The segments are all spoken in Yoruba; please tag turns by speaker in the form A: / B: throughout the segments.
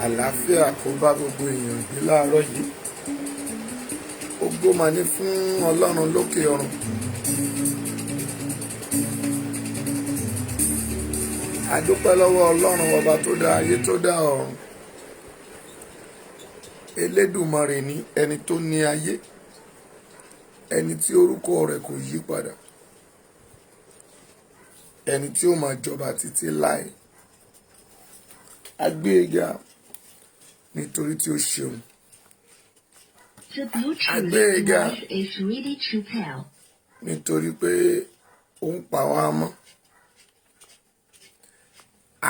A: Àlàáfíà kó bá gbogbo èèyàn gbé láàárọ̀ yìí. Ògo mà ní fún Ọlọ́run lókè ọ̀run. A dúpẹ́ lọ́wọ́ Ọlọ́run ọba tó dá ayé tó dá ọ̀run. Elédùmarè ní ẹni tó ní ayé, ẹni tí orúkọ rẹ̀ kò yí padà, ẹni tí ó máa jọba títí láé. A gbé e ga nítorí tí ó ṣeun. A gbé e ga nítorí pé ó ń pa wá mọ́.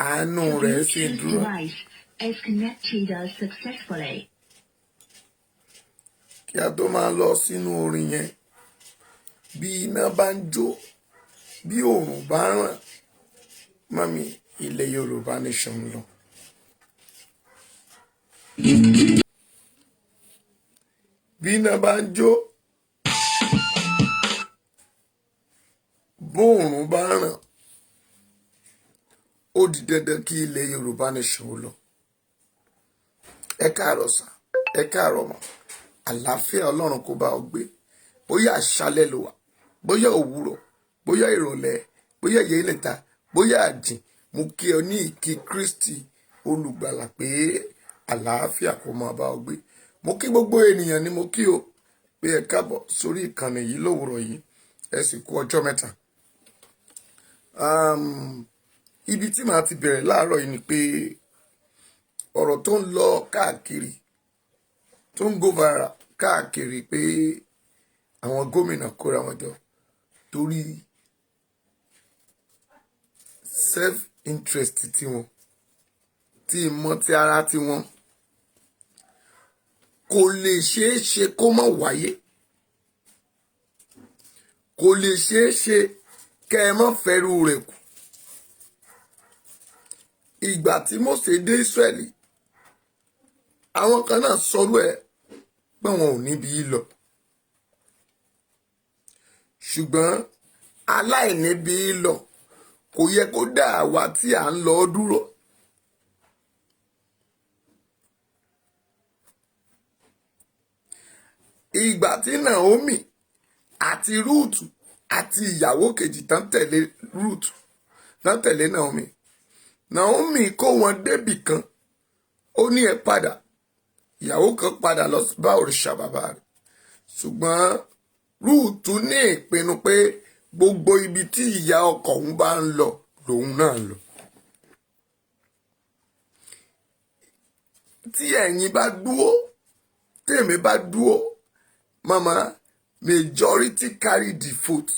A: Àánú rẹ̀ sì dúró. Kí a tó máa lọ sínú orin yẹn, bí iná bá ń jó, bí oòrùn bá ràn, mọ́mì, ilẹ̀ Yorùbá nation lọ. Bí iná bá ń jó, bóòrùn bá ràn, ó di dandan kí ilẹ̀ Yorùbá nation lọ. Ẹ káàárọ̀ sà, ẹ káàárọ̀ mà, àlàáfíà Ọlọ́run kó bá ọ gbé. Bóyá àṣálẹ́ ló wà, bóyá òwúrọ̀, bóyá ìrọ̀lẹ́, bóyá ìyẹ́lẹ̀ta, bóyá àjìn, mo kí ọ ní ìkí Kristi olùgbàlà pé àlàáfíà kó máa bá ọ gbé. Mo kí gbogbo ènìyàn ni mo kí o pé ẹ káàbọ̀ sórí ìkànnì yìí lówùrọ̀ yìí, ẹ sì kú ọjọ́ mẹ́ta. Ibi tí màá ti bẹ̀rẹ̀ láàárọ̀ yìí ni pé ọ̀rọ̀ tó ń lọ káàkiri, tó ń go viral káàkiri pé àwọn gómìnà kóra wọn jọ torí self interest tiwọn, tí ìmọ̀ ti ara tiwọn, kò lè ṣeé ṣe kó má wáyé. Kò lè ṣeé ṣe kẹ́ ẹ má fẹ́rù rẹ̀ kù. Ìgbà tí Mósè dé Ísírẹ́lì, àwọn kan náà sọ̀rọ̀ ẹ̀ pé wọn ò níbi lọ. Ṣùgbọ́n aláìníbi lọ kò yẹ kó dá àwa tí à ń lọ dúró. Ìgbà tí Naomi àti Rúùtù àti ìyàwó kejì tán tẹ̀lé Rúùtù, tán tẹ̀lé Naomi, Naomi kó wọn débì kan, ó ní ẹ padà. Ìyàwó kan padà lọ bá òrìṣà bàbá rẹ̀. Ṣùgbọ́n Rúùtù ní ìpinnu pé gbogbo ibi tí ìyá ọkọ òun bá ń lọ lòun náà lọ. Tí ẹ̀yin bá dúró, tèmi bá dúró, mama, majority carry the vote.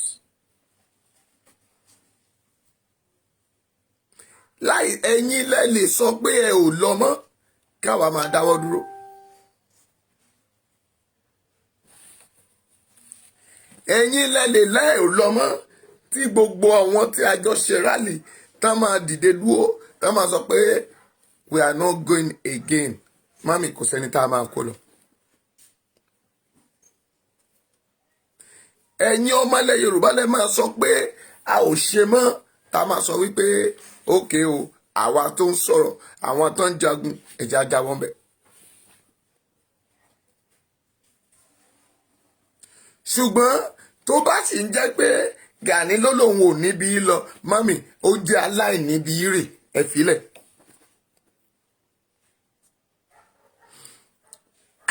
A: Láì ẹ̀yin lẹ lè sọ pé ẹ ò lọ mọ́, káwa máa dáwọ́ dúró. Ẹ̀yin lẹ lè láì ò lọ mọ́ tí gbogbo àwọn tí a jọ ṣe rally tán máa dìde dúró, tán máa sọ pé we are not going again. Mami, kò sẹ́ni tá a máa kó lọ. Ẹ̀yin ọmọ ilẹ̀ Yorùbá lẹ máa sọ pé a ò ṣe mọ́, tá a máa sọ wípé ókè o, àwa tó ń sọ̀rọ̀, àwọn tó ń jagun, ẹ̀já jáwọ́ ńbẹ̀. Ṣùgbọ́n tó bá sì ń jẹ́ pé Gani ló lòun ò níbi lọ, mami, ó jẹ́ aláìníbi rè, ẹ filẹ̀.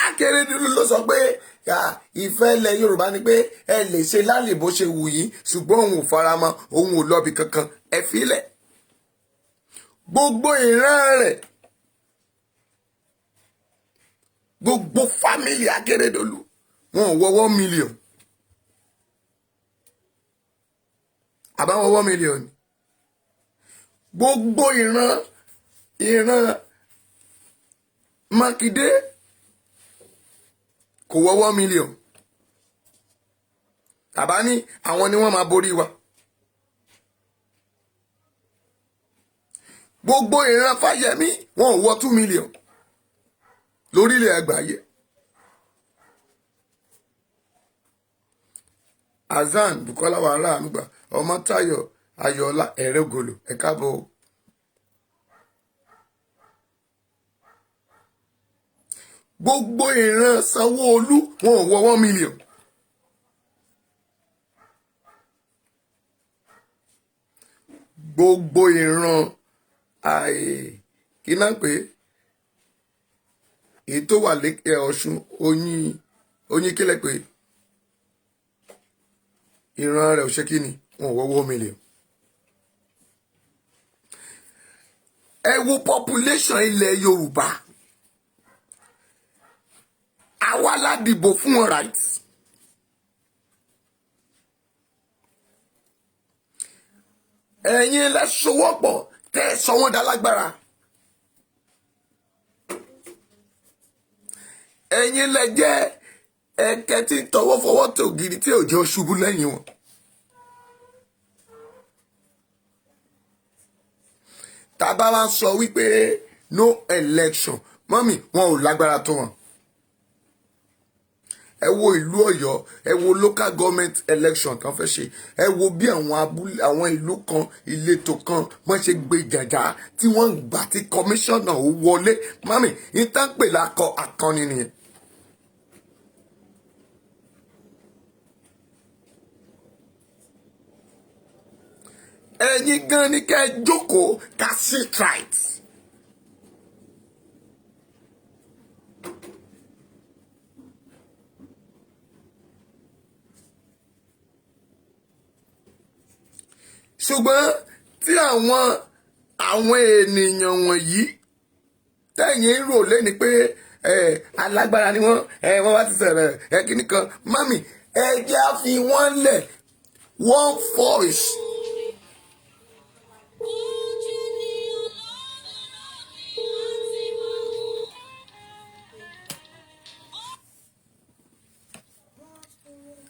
A: Akérédolú ló sọ pé ìfẹ́ ilẹ̀ Yorùbá ni pé ẹ lè ṣe lálẹ́ bó ṣe wù yín, ṣùgbọ́n òun ò faramọ́, òun ò lọ́bi kankan, ẹ filẹ̀. Gbogbo ìran rẹ̀, gbogbo fámìlì Akérédolú, wọn ò wọ 1 million. Àbáwọn 1 million. Gbogbo ìran Mákindé kò wọ 1 million. Àbá ní àwọn ni wọ́n máa borí wa. Gbogbo ìran Fáyẹmí wọn ò wọ 2 million lórílẹ̀ àgbáyé. Azan Bukola wàhálà àmúgbà, Ọmọ́táyọ̀ Ayọ̀ọ́lá Ẹ̀rẹ́gòlò, ẹ káàbọ̀. gbogbo ìran Sanwó-Olú wọn ò wọ 1 million. Gbogbo ìran kí náà pé èyí tó wà lẹ́kẹ̀ Ọ̀ṣun oyin kílẹ̀ pé ìran rẹ̀ ò ṣe kí ni wọn ò wọ 1 million. Ẹ wo population ilẹ̀ Yorùbá, àwa la dìbò fún wọn, right? Ẹ̀yin lẹ sowọ́pọ̀ tẹ́ ẹ sọ wọ́n dalágbára. Ẹ̀yin lẹ jẹ́ ẹ̀kẹ́ tí tọwọ́ fọwọ́ tó gidi tí ò jẹ́ ṣubú lẹ́yìn wọn. Tá bá wá sọ wípé no election, mọ́mì wọn ò lágbára tó wọn. Ẹ wo ìlú Ọ̀yọ́, ẹ wo local government election tán fẹ́ ṣe, ẹ wo bí àwọn abúlé, àwọn ìlú kan, ìletò kan wọ́n ṣe gbé jàjà tí wọ́n ń gbà tí kọmíṣánná ò wọlé. Mọ́mì ìtànpè lakọ akọni nìyẹn. Ẹ̀yin gan ni kẹ́ ẹ jókòó ká sit right. Ṣùgbọ́n tí àwọn ènìyàn wọ̀nyí tẹ̀yìn rò lẹ́ni pé alágbára ni wọ́n wá ti sẹ̀rẹ̀ kíní kan, mami ẹ jẹ́ á fi wọ́n lẹ̀, one voice.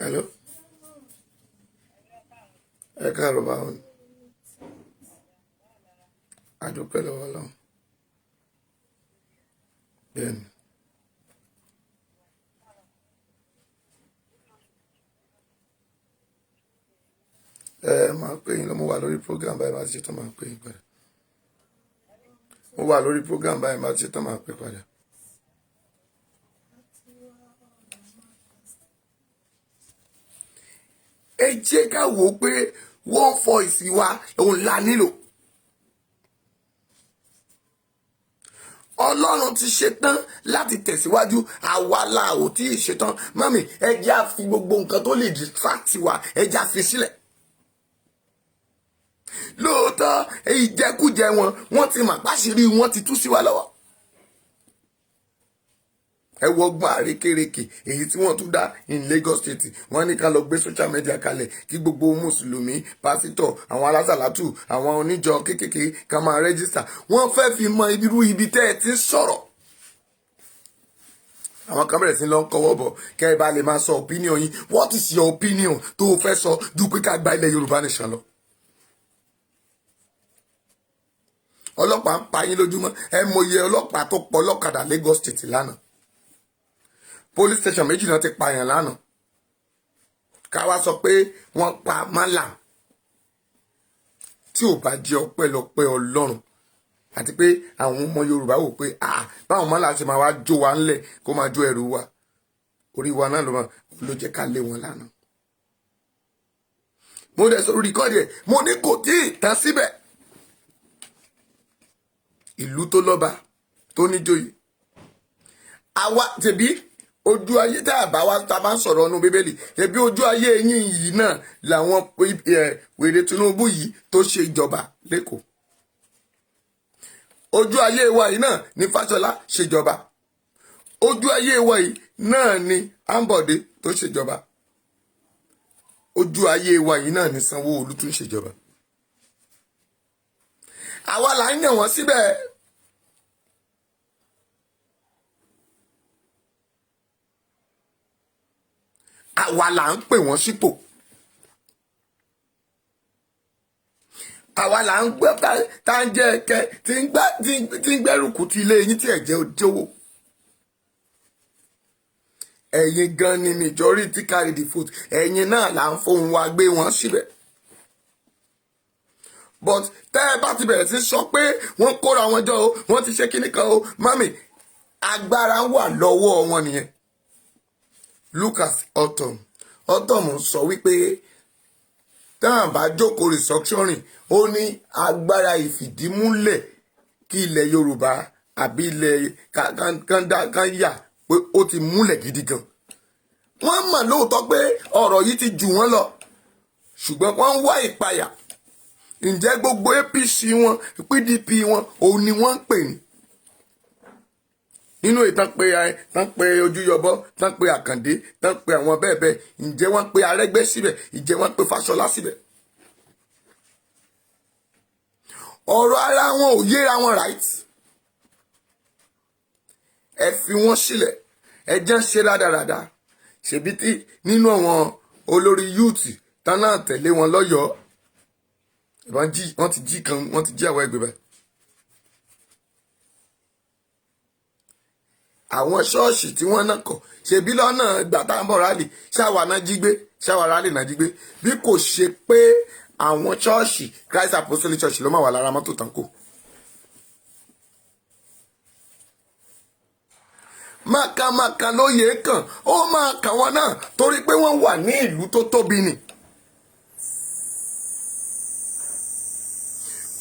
A: Hello? Ẹ káàárọ̀ báwo ni? Adúpẹ́ lọ́wọ́ Ọlọ́run. Bẹ́ẹ̀ni. Máa pè yín lọ, mo wà lórí program báyìí, máa ti ṣe tán máa pè yín padà. Mo wà lórí program báyìí, máa ti ṣe tán máa pè padà. Ẹ jẹ́ ká wò ó pé one voice wa òun la nílò. Ọlọ́run ti ṣetán láti tẹ̀síwájú, àwa la ò tí ì ṣetán. Mami ẹ jẹ́ á fi gbogbo nǹkan tó lè distract wa, ẹ jẹ́ á fi sílẹ̀. Lóòótọ́ ìjẹkújẹ wọ́n ti mà páṣírí, wọ́n ti tú sí wa lọ́wọ́. Ẹ wo ọgbọ́n àrékérekè èyí tí wọ́n tún dá in Lagos State. Wọ́n ní ká lọ gbé social media kalẹ̀ kí gbogbo mùsùlùmí, pásítọ̀, àwọn alásàlátù, àwọn oníjọ kéékèèké ká máa rẹ́jísítà. Wọ́n fẹ́ fi mọ irú ibi tẹ́ ẹ ti sọ̀rọ̀. Àwọn kan bẹ̀rẹ̀ sí lọ ń kọwọ́ bọ̀ kẹ́ ẹ bá lè máa sọ opinion yín. What is your opinion tó o fẹ́ sọ ju pé ká gba ilẹ̀ Yorùbá nation lọ? Ọlọ́pàá ń pa yín lójúmọ́. Ẹ mọye ọlọ́pàá tó pọ̀ ọlọ́kadà Lagos State lánàá. Police station méjì náà ti pààyàn lánàá. Ká wá sọ pé wọ́n pa Mallam. Tí ò bá jẹ́ ọpẹ́lọpẹ́ Ọlọ́run àti pé àwọn ọmọ Yorùbá wò pé báwọn Mallam ṣe máa wá jó wa ńlẹ̀ kó máa jó ẹrù wa, orí wa náà ló jẹ́ ká lé wọn lánàá. Mo dẹ̀ sọ rìkọ́dì ẹ̀, mo ní kò tí ì tán síbẹ̀. Ìlú tó lọ́ba tó níjòyè, àwa tẹ̀bí ojú ayé tá a bá wá tá a bá ń sọ̀rọ̀ ọ̀nù Bíbélì, ẹbí ojú ayé yín yìí náà làwọn wèrè Tinubu yìí tó ṣe ìjọba lẹ́kọ̀ọ́. Ojú ayé wa yìí náà ni Fáṣọlá ṣèjọba. Ojú ayé wa yìí náà ni Ambode tó ṣèjọba. Ojú ayé wa yìí náà ni Sanwó-Olú tún ṣèjọba. Àwa là ń yàn wọ́n síbẹ̀. Àwa là ń pè wọ́n sípò. Àwa là ń gbé tá ń jẹ́ ẹ̀kẹ́ tí ń gbẹ́rùkù ti ilé yín tí ẹ̀jẹ̀ òjòwò. Ẹ̀yin gan ni majority carry the vote. Ẹ̀yin náà là ń fohùn wa gbé wọn síbẹ̀. But tẹ́ ẹ bá ti bẹ̀rẹ̀ sí sọ pé wọ́n kóra wọn jọ o, wọ́n ti ṣe kíní kan o, mami agbára wà lọ́wọ́ wọn nìyẹn. Look at Autumn. Autumn sọ wípé táwọn bá jókòó restructuring ó ní agbára ìfìdímúlẹ̀ kí ilẹ̀ Yorùbá àbí ilẹ̀ kan yà pé ó ti múlẹ̀ gidi gan. Wọ́n mọ̀ lóòótọ́ pé ọ̀rọ̀ yìí ti jù wọ́n lọ ṣùgbọ́n wọ́n ń wá ìpayà. Ǹjẹ́ gbogbo APC wọn PDP wọn òun ni wọ́n ń pè ní. Nínú ìtàn pé Ojúyọbọ tán pé Àkàndé tán pé àwọn bẹ́ẹ̀ bẹ́ẹ̀ ǹjẹ́ wọ́n pé Arẹ́gbẹ́ síbẹ̀ ǹjẹ́ wọ́n pé Fáṣọlá síbẹ̀. ọ̀rọ̀ ara wọn ò yéra wọn right. Ẹ fi wọ́n sílẹ̀ ẹ jẹ́ ń ṣe rádaràda ṣèbí tí nínú àwọn olórí yúùtì tán náà tẹ̀lé wọn lọ́yọ̀ọ́ wọ́n ti jí àwọn ẹgbẹ́ báyìí. Àwọn ṣọ́ọ̀ṣì tí wọ́n náà kọ̀ ṣèbí lọ́nà ìgbà tá à ń bọ̀ rálì ṣáwa rálì náà jí gbé bí kò ṣe pé àwọn ṣọ́ọ̀ṣì Christ Apostolic Church ló máa wà lára mọ́tò tán kò. Màkàmàkà lóye kàn ó máa kàn wọ́n náà torí pé wọ́n wà ní ìlú tó tóbi ni.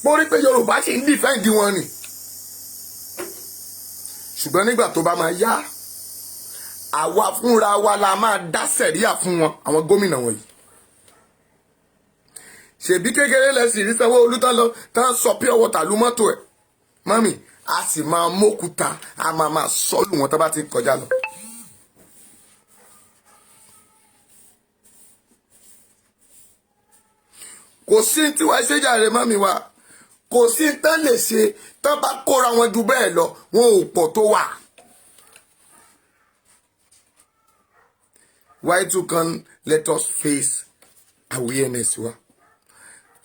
A: Borí pé Yorùbá ṣì ń dìfẹ́ǹdì wọn ni. Ṣùgbọ́n nígbà tó bá máa yá àwa fúnra wa la máa dá sẹ̀ríà fún wọn àwọn gómìnà wọ̀nyí. Ṣèbí kékeré lẹ́sìn rí Sanwó-Olú tán lọ tán sọ pure water lu mọ́tò ẹ̀ mọ́mì a sì máa mókúta a máa sọ́lù wọn tó bá ti kọjá lọ. Kò sí tí wàá ṣe jàre mọ́mì wa kò sí tán lè ṣe tán bá kóra wọn ju bẹ́ẹ̀ lọ wọn ò pọ̀ tó wà. Why to come let us face awareness wa.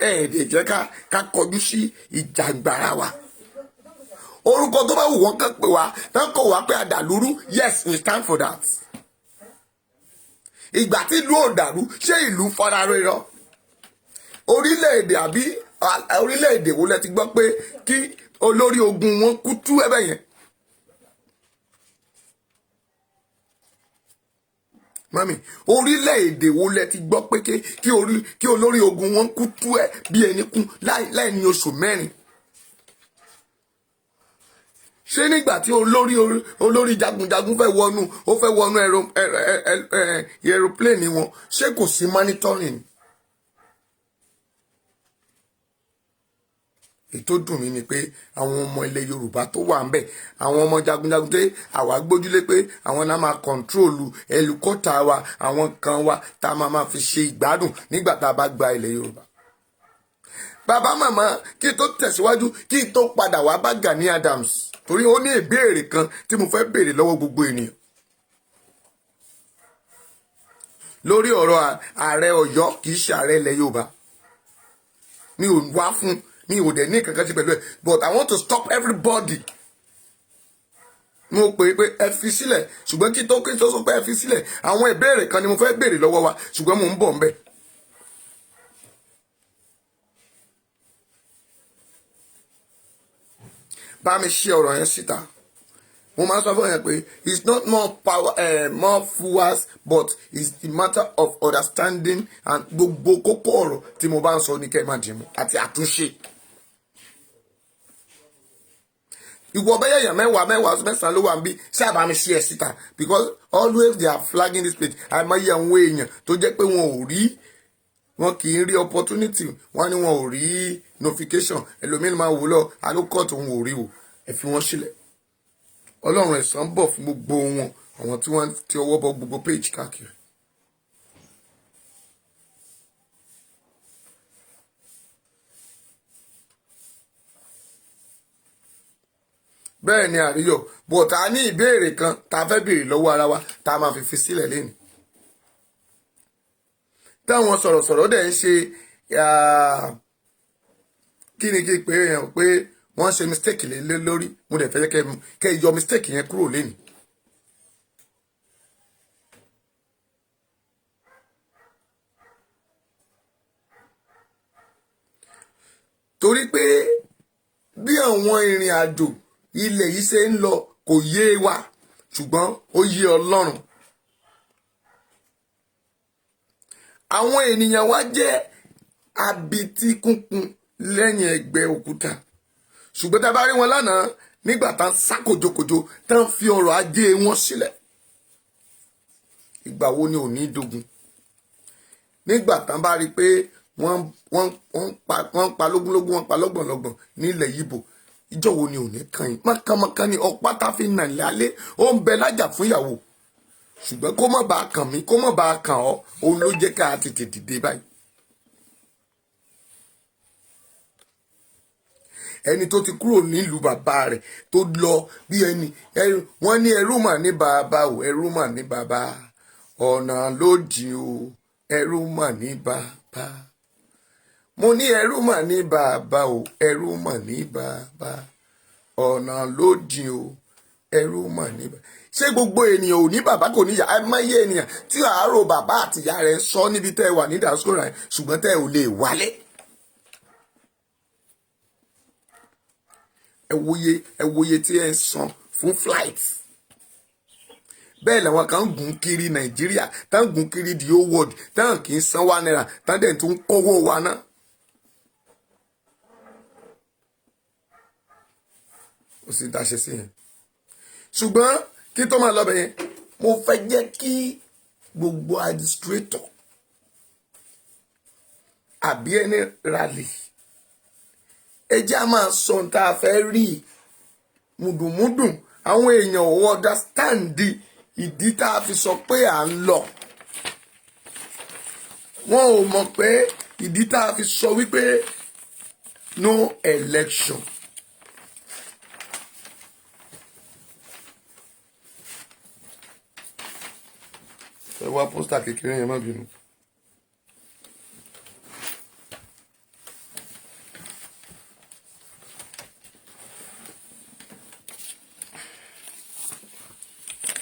A: Ẹ̀ẹ́dẹ̀ jẹ́ ká kọjú sí ìjàngbara wa. Orúkọ tó bá wù wọ́n kàn pé wá tán kọ̀ wá pé àdàlúrú yes we stand for that. Ìgbà tí ìlú ò dàrú ṣé ìlú fara rírọ. Orílẹ̀-èdè àbí orílẹ̀-èdè wo lẹ ti gbọ́ pé kí olórí ogun wọn kú tú ẹ̀bẹ̀ yẹn. Mami orílẹ̀-èdè wo lẹ ti gbọ́ pé kí olórí ogun wọn kú tú ẹ bí ẹni kú láì ní oṣù mẹ́rin. Ṣé nígbà tí olórí jagunjagun fẹ́ wọnú aeroplane wọn ṣé kò sí monitoring. Ètò dùn mí ni pé àwọn ọmọ ilẹ̀ Yorùbá tó wà ń bẹ̀ àwọn ọmọ jagunjagun tẹ́ àwa gbójúlé pé àwọn náà máa kọ̀ǹtrólù ẹlùkọ́ta wa àwọn kan wa tá a máa fi ṣe ìgbádùn nígbà tá a bá gba ilẹ̀ Yorùbá. Bàbá màmá kí n tó tẹ̀síwájú kí n tó padà wá bá Gani Adams torí ó ní ìbéèrè kan tí mo fẹ́ béèrè lọ́wọ́ gbogbo ènìyàn. Lórí ọ̀rọ̀ ààrẹ Ọ̀yọ́ kì í ṣe ààrẹ ilẹ̀ Yorùbá mi ò wá fún mi ò dẹ̀ ní kankan ṣe pẹ̀lú ẹ̀ but I want to stop everybody. Mo pè é pé ẹ fi sílẹ̀ ṣùgbọ́n kí tó sọ pé ẹ fi sílẹ̀ àwọn ìbéèrè kan ni mo fẹ́ béèrè lọ́wọ́ wa ṣùgbọ́n mo ń bọ̀ ń bẹ̀. Bá mi ṣe ọ̀rọ̀ yẹn síta. Mo máa ń sọ fún yẹn pé it's not more power more fuels but it's the matter of understanding and gbogbo kókó ọ̀rọ̀ tí mo bá ń sọ ní kẹ́ ẹ máa dì mú àti àtúnṣe. Ìwọ bẹ́yẹ̀ èèyàn mẹ́wàá mẹ́sàn-án ló wà ń bí ṣáà bá mi ṣe ẹ̀ síta because always they are flagging this page. Àìmọye àwọn èèyàn tó jẹ́ pé wọn kì í rí opportunity wọn ni wọn ò rí notification ẹlòmíràn máa wò lọ alókọ̀tù wọn ò rí o ẹ fi wọn sílẹ̀. Ọlọ́run ẹ̀san bọ̀ fún gbogbo wọn àwọn tí wọ́n ti ọwọ́ bọ gbogbo page káàkiri. Bẹ́ẹ̀ ni àríyọ̀ but a ní ìbéèrè kan tá a fẹ́ béèrè lọ́wọ́ ara wa tá a máa fi sílẹ̀ lẹ́nu. Táwọn sọ̀rọ̀sọ̀rọ̀ dẹ̀ ń ṣe kí ni kí pé yẹn pé wọ́n ṣe mistake lé lórí mo dẹ̀ fẹ́ kẹ́ yọ mistake yẹn kúrò lẹ́nu. Torí pé bí àwọn ìrìn àjò ilẹ̀ yìí ṣe ń lọ kò kò yé wa ṣùgbọ́n ó yé Ọlọ́run. Àwọn ènìyàn wa jẹ́ abití kúnkún lẹ́yìn ẹgbẹ́ òkúta ṣùgbọ́n tá a bá rí wọn lánàá nígbà tá ń sá kòjòkòjò tá ń fi ọrọ̀ ajé wọn sílẹ̀. Ìgbà wo ni ò ní dogun? Nígbà tán bá rí pé wọ́n pa lógúnlógún, wọ́n pa lọ́gbọ̀nlọ́gbọ̀n nílẹ̀ Yíbò, ìjọ wo ni ò ní kàn yín? Mọ́kànmọ́kàn ni ọ̀pá tá fi nà lálé, ó ń bẹ lájà fún ìyàwó ṣùgbọ́n kó má bàa kàn mí, kó má bàa kàn ọ́, òun ló jẹ́ ká tètè dìde báyìí. Ẹni tó ti kúrò nílùú bàbá rẹ̀ tó lọ bí ẹni wọ́n ní ẹrú mà ní bàbá o, ẹrú mà ní bàbá, ọ̀nà ló jìn o, ẹrú mà ní bàbá. Mo ní ẹrú mà ní bàbá o, ẹrú mà ní bàbá, ọ̀nà ló jìn o, ẹrú mà ní bàbá. Ṣé gbogbo ènìyàn ò ní bàbá kò ní ìyá? Àìmọye ènìyàn tí àárò bàbá àti ìyá rẹ̀ sọ níbi tẹ́ ẹ wà ní diaspora yẹn ṣùgbọ́n tẹ́ ẹ ò lè wálé. Ẹ wòye tí ẹ ń san fún flight. Bẹ́ẹ̀ làwọn kan ń gùn kiri Nàìjíríà tán ń gùn kiri the whole world tán kì í san $1 tán dẹ̀ tún kówó wa náà. Ó sì ń taṣe sí yẹn. Ṣùgbọ́n kí tó máa lọ́bẹ̀ yẹn, mo fẹ́ jẹ́ kí gbogbo administrator àbí ẹni rally ẹ jẹ́ á máa sọ ohun tá a fẹ́ rí mùdùnmúdùn. Àwọn èèyàn ò understand ìdí tá a fi sọ pé à ń lọ. Wọn ò mọ̀ pé ìdí tá a fi sọ wípé no election. Ẹ wá pósítà kékeré yẹn má bínú.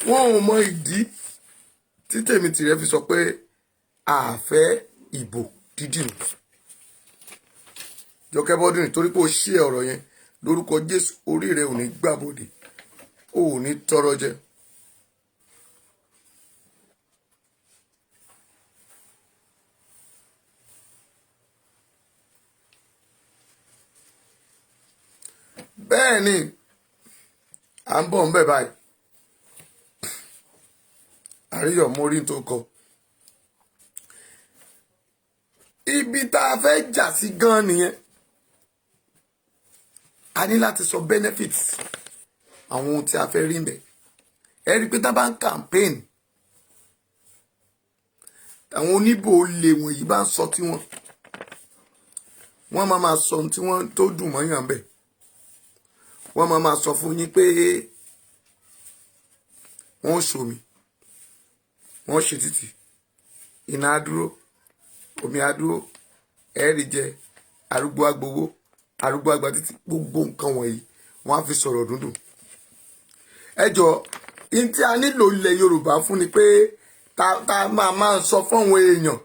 A: Wọn ò mọ ìdí tí tèmi tìrẹ fi sọ pé a fẹ́ ìbò dídì nù. Jọkẹ́ Bọ́dún nítorí pé ó ṣí ọ̀rọ̀ yẹn lórúkọ Jésù, orí rẹ ò ní gbàbọdè, ò ní tọrọ jẹ. Bẹ́ẹ̀ ni à ń bọ̀ ń bẹ̀ báyìí. Àríyọ̀ mórí tó kọ. Ibi tá a fẹ́ jà sí gan nìyẹn. A ní láti sọ benefits àwọn ohun tí a fẹ́ rí ń bẹ̀. Ẹ rí i pé tá a bá ń campaign, àwọn oníbò olè wọ̀nyí bá ń sọ tiwọn, wọ́n máa sọ ohun tí wọ́n tó dùn mọ́yàn bẹ̀. Wọ́n máa sọ fún yín pé wọ́n ó ṣomi, wọ́n ṣe títì, iná adúró, omi adúró, ẹ̀rí jẹ, arúgbó agbowó, arúgbó agba títì, gbogbo nǹkan wọ̀nyí wọ́n á fi sọ̀rọ̀ dúndùn. Ẹ jọ in tí a nílò ilẹ̀ Yorùbá fún ni pé ta máa sọ fún àwọn èèyàn.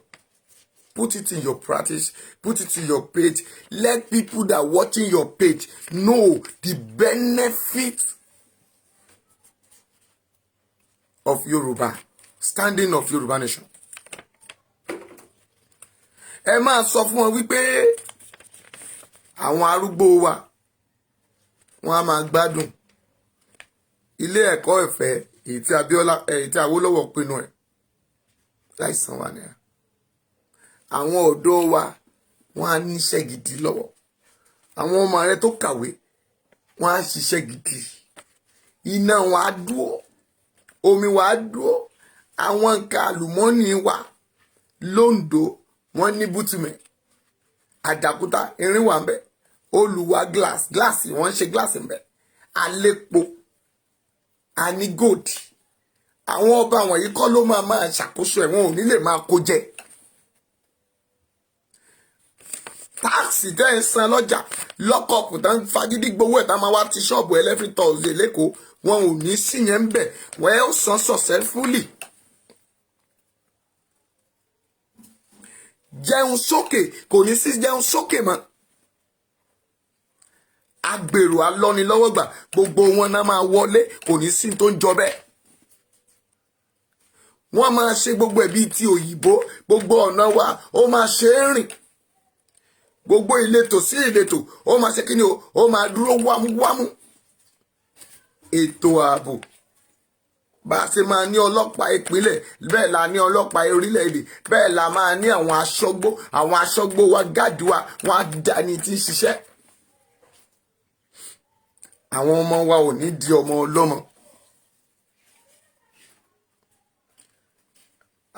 A: Put it in your practice, put it in your page. Let people that are watching your page know the benefit of Yoruba, standing of Yoruba nation. Ẹ máa sọ fún wọn wípé àwọn arúgbó wa wọ́n á máa gbádùn ilé ẹ̀kọ́ ìfẹ́ èyí tí Awólọ́wọ̀ pinnu ẹ̀ láìsan wà nìyà. Àwọn ọ̀dọ́ wa wọ́n á níṣẹ́ gidi lọ́wọ́. Àwọn ọmọ rẹ tó kàwé wọ́n á ṣiṣẹ́ gidi. Iná wọn á dúró, omi wa á dúró. Àwọn nǹkan àlùmọ́ọ́nì wa l'Ondo wọ́n ní bútùmẹ̀, Àjàkúta irin wà ń bẹ̀, Olùwà gíláàsì wọ́n ń ṣe gíláàsì ń bẹ̀, Alépo, a ní gold. Àwọn ọba wọ̀nyí kọ́ ló máa ṣàkóso ẹ̀, wọn ò ní lè máa kó jẹ. Táàsì tẹ́ ń san lọ́jà lọ́kọ̀ọ̀pù tá ń fagídí gbowó ẹ̀ tá máa wá ti ṣọ́ọ̀bù every Thursday lẹ́kọ̀ọ́, wọn ò ní sí yẹn ń bẹ̀, wọ́n ẹ̀ san successfully. Jẹun sókè kò ní sí jẹun sókè mọ́. agbèrò alọ́nilọ́wọ́gbà gbogbo wọn náà máa wọlé, kò ní sí tó ń jọ bẹ́ẹ̀. wọ́n máa ṣe gbogbo ẹ̀ bíi ti òyìnbó, gbogbo ọ̀nà wa ó máa ṣe é rìn, gbogbo ìletò sí ìletò ó máa ṣe kí ni o, ó máa dúró wámúwámú. ètò ààbò bá a ṣe máa ní ọlọ́pàá ìpínlẹ̀, bẹ́ẹ̀ la ní ọlọ́pàá orílẹ̀-èdè, bẹ́ẹ̀ la máa ní àwọn aṣọ́gbó wa, gáàdì wa, wọn á dání tí ń ṣiṣẹ́. àwọn ọmọ wa ò ní di ọmọ ọlọ́mọ.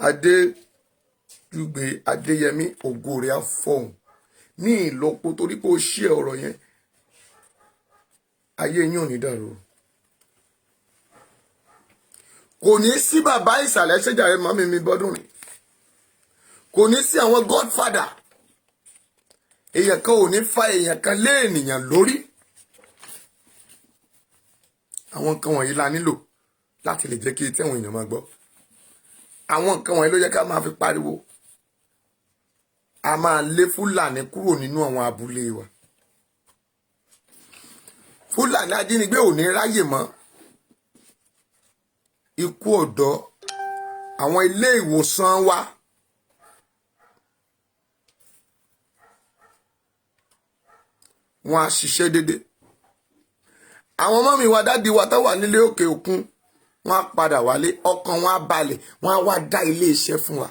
A: Adéjùgbé Adéyẹmí ògo rẹ̀ á fọ̀hún ní ìlọ́po, torí pé ó ṣí ọ̀rọ̀ yẹn, ayé yín ò ní dàrú. kò ní sí bàbá ìsàlẹ̀ ṣèjàre mọ́mí mi bọ́dún rìn, kò ní sí àwọn godfather. èèyàn kan ò ní fa èèyàn kan lé ènìyàn lórí. àwọn nǹkan wọ̀nyí la nílò láti lè jẹ́ kí etí àwọn èèyàn máa gbọ́. àwọn nǹkan wọ̀nyí ló yẹ ká máa fi pariwo. a máa lé Fúlàní kúrò nínú àwọn abúlé wa. Fúlàní ajínigbé ò ní ráyè mọ́. ikú ọ̀dọ́, àwọn ilé ìwòsàn wa, wọn á ṣiṣẹ́ déédéé. àwọn ọmọ mi wa, dádì wa tó wà nílé òkè òkun, wọn á padà wálé, ọkàn wọn á balẹ̀, wọn á wá dá ilé iṣẹ́ fún wa.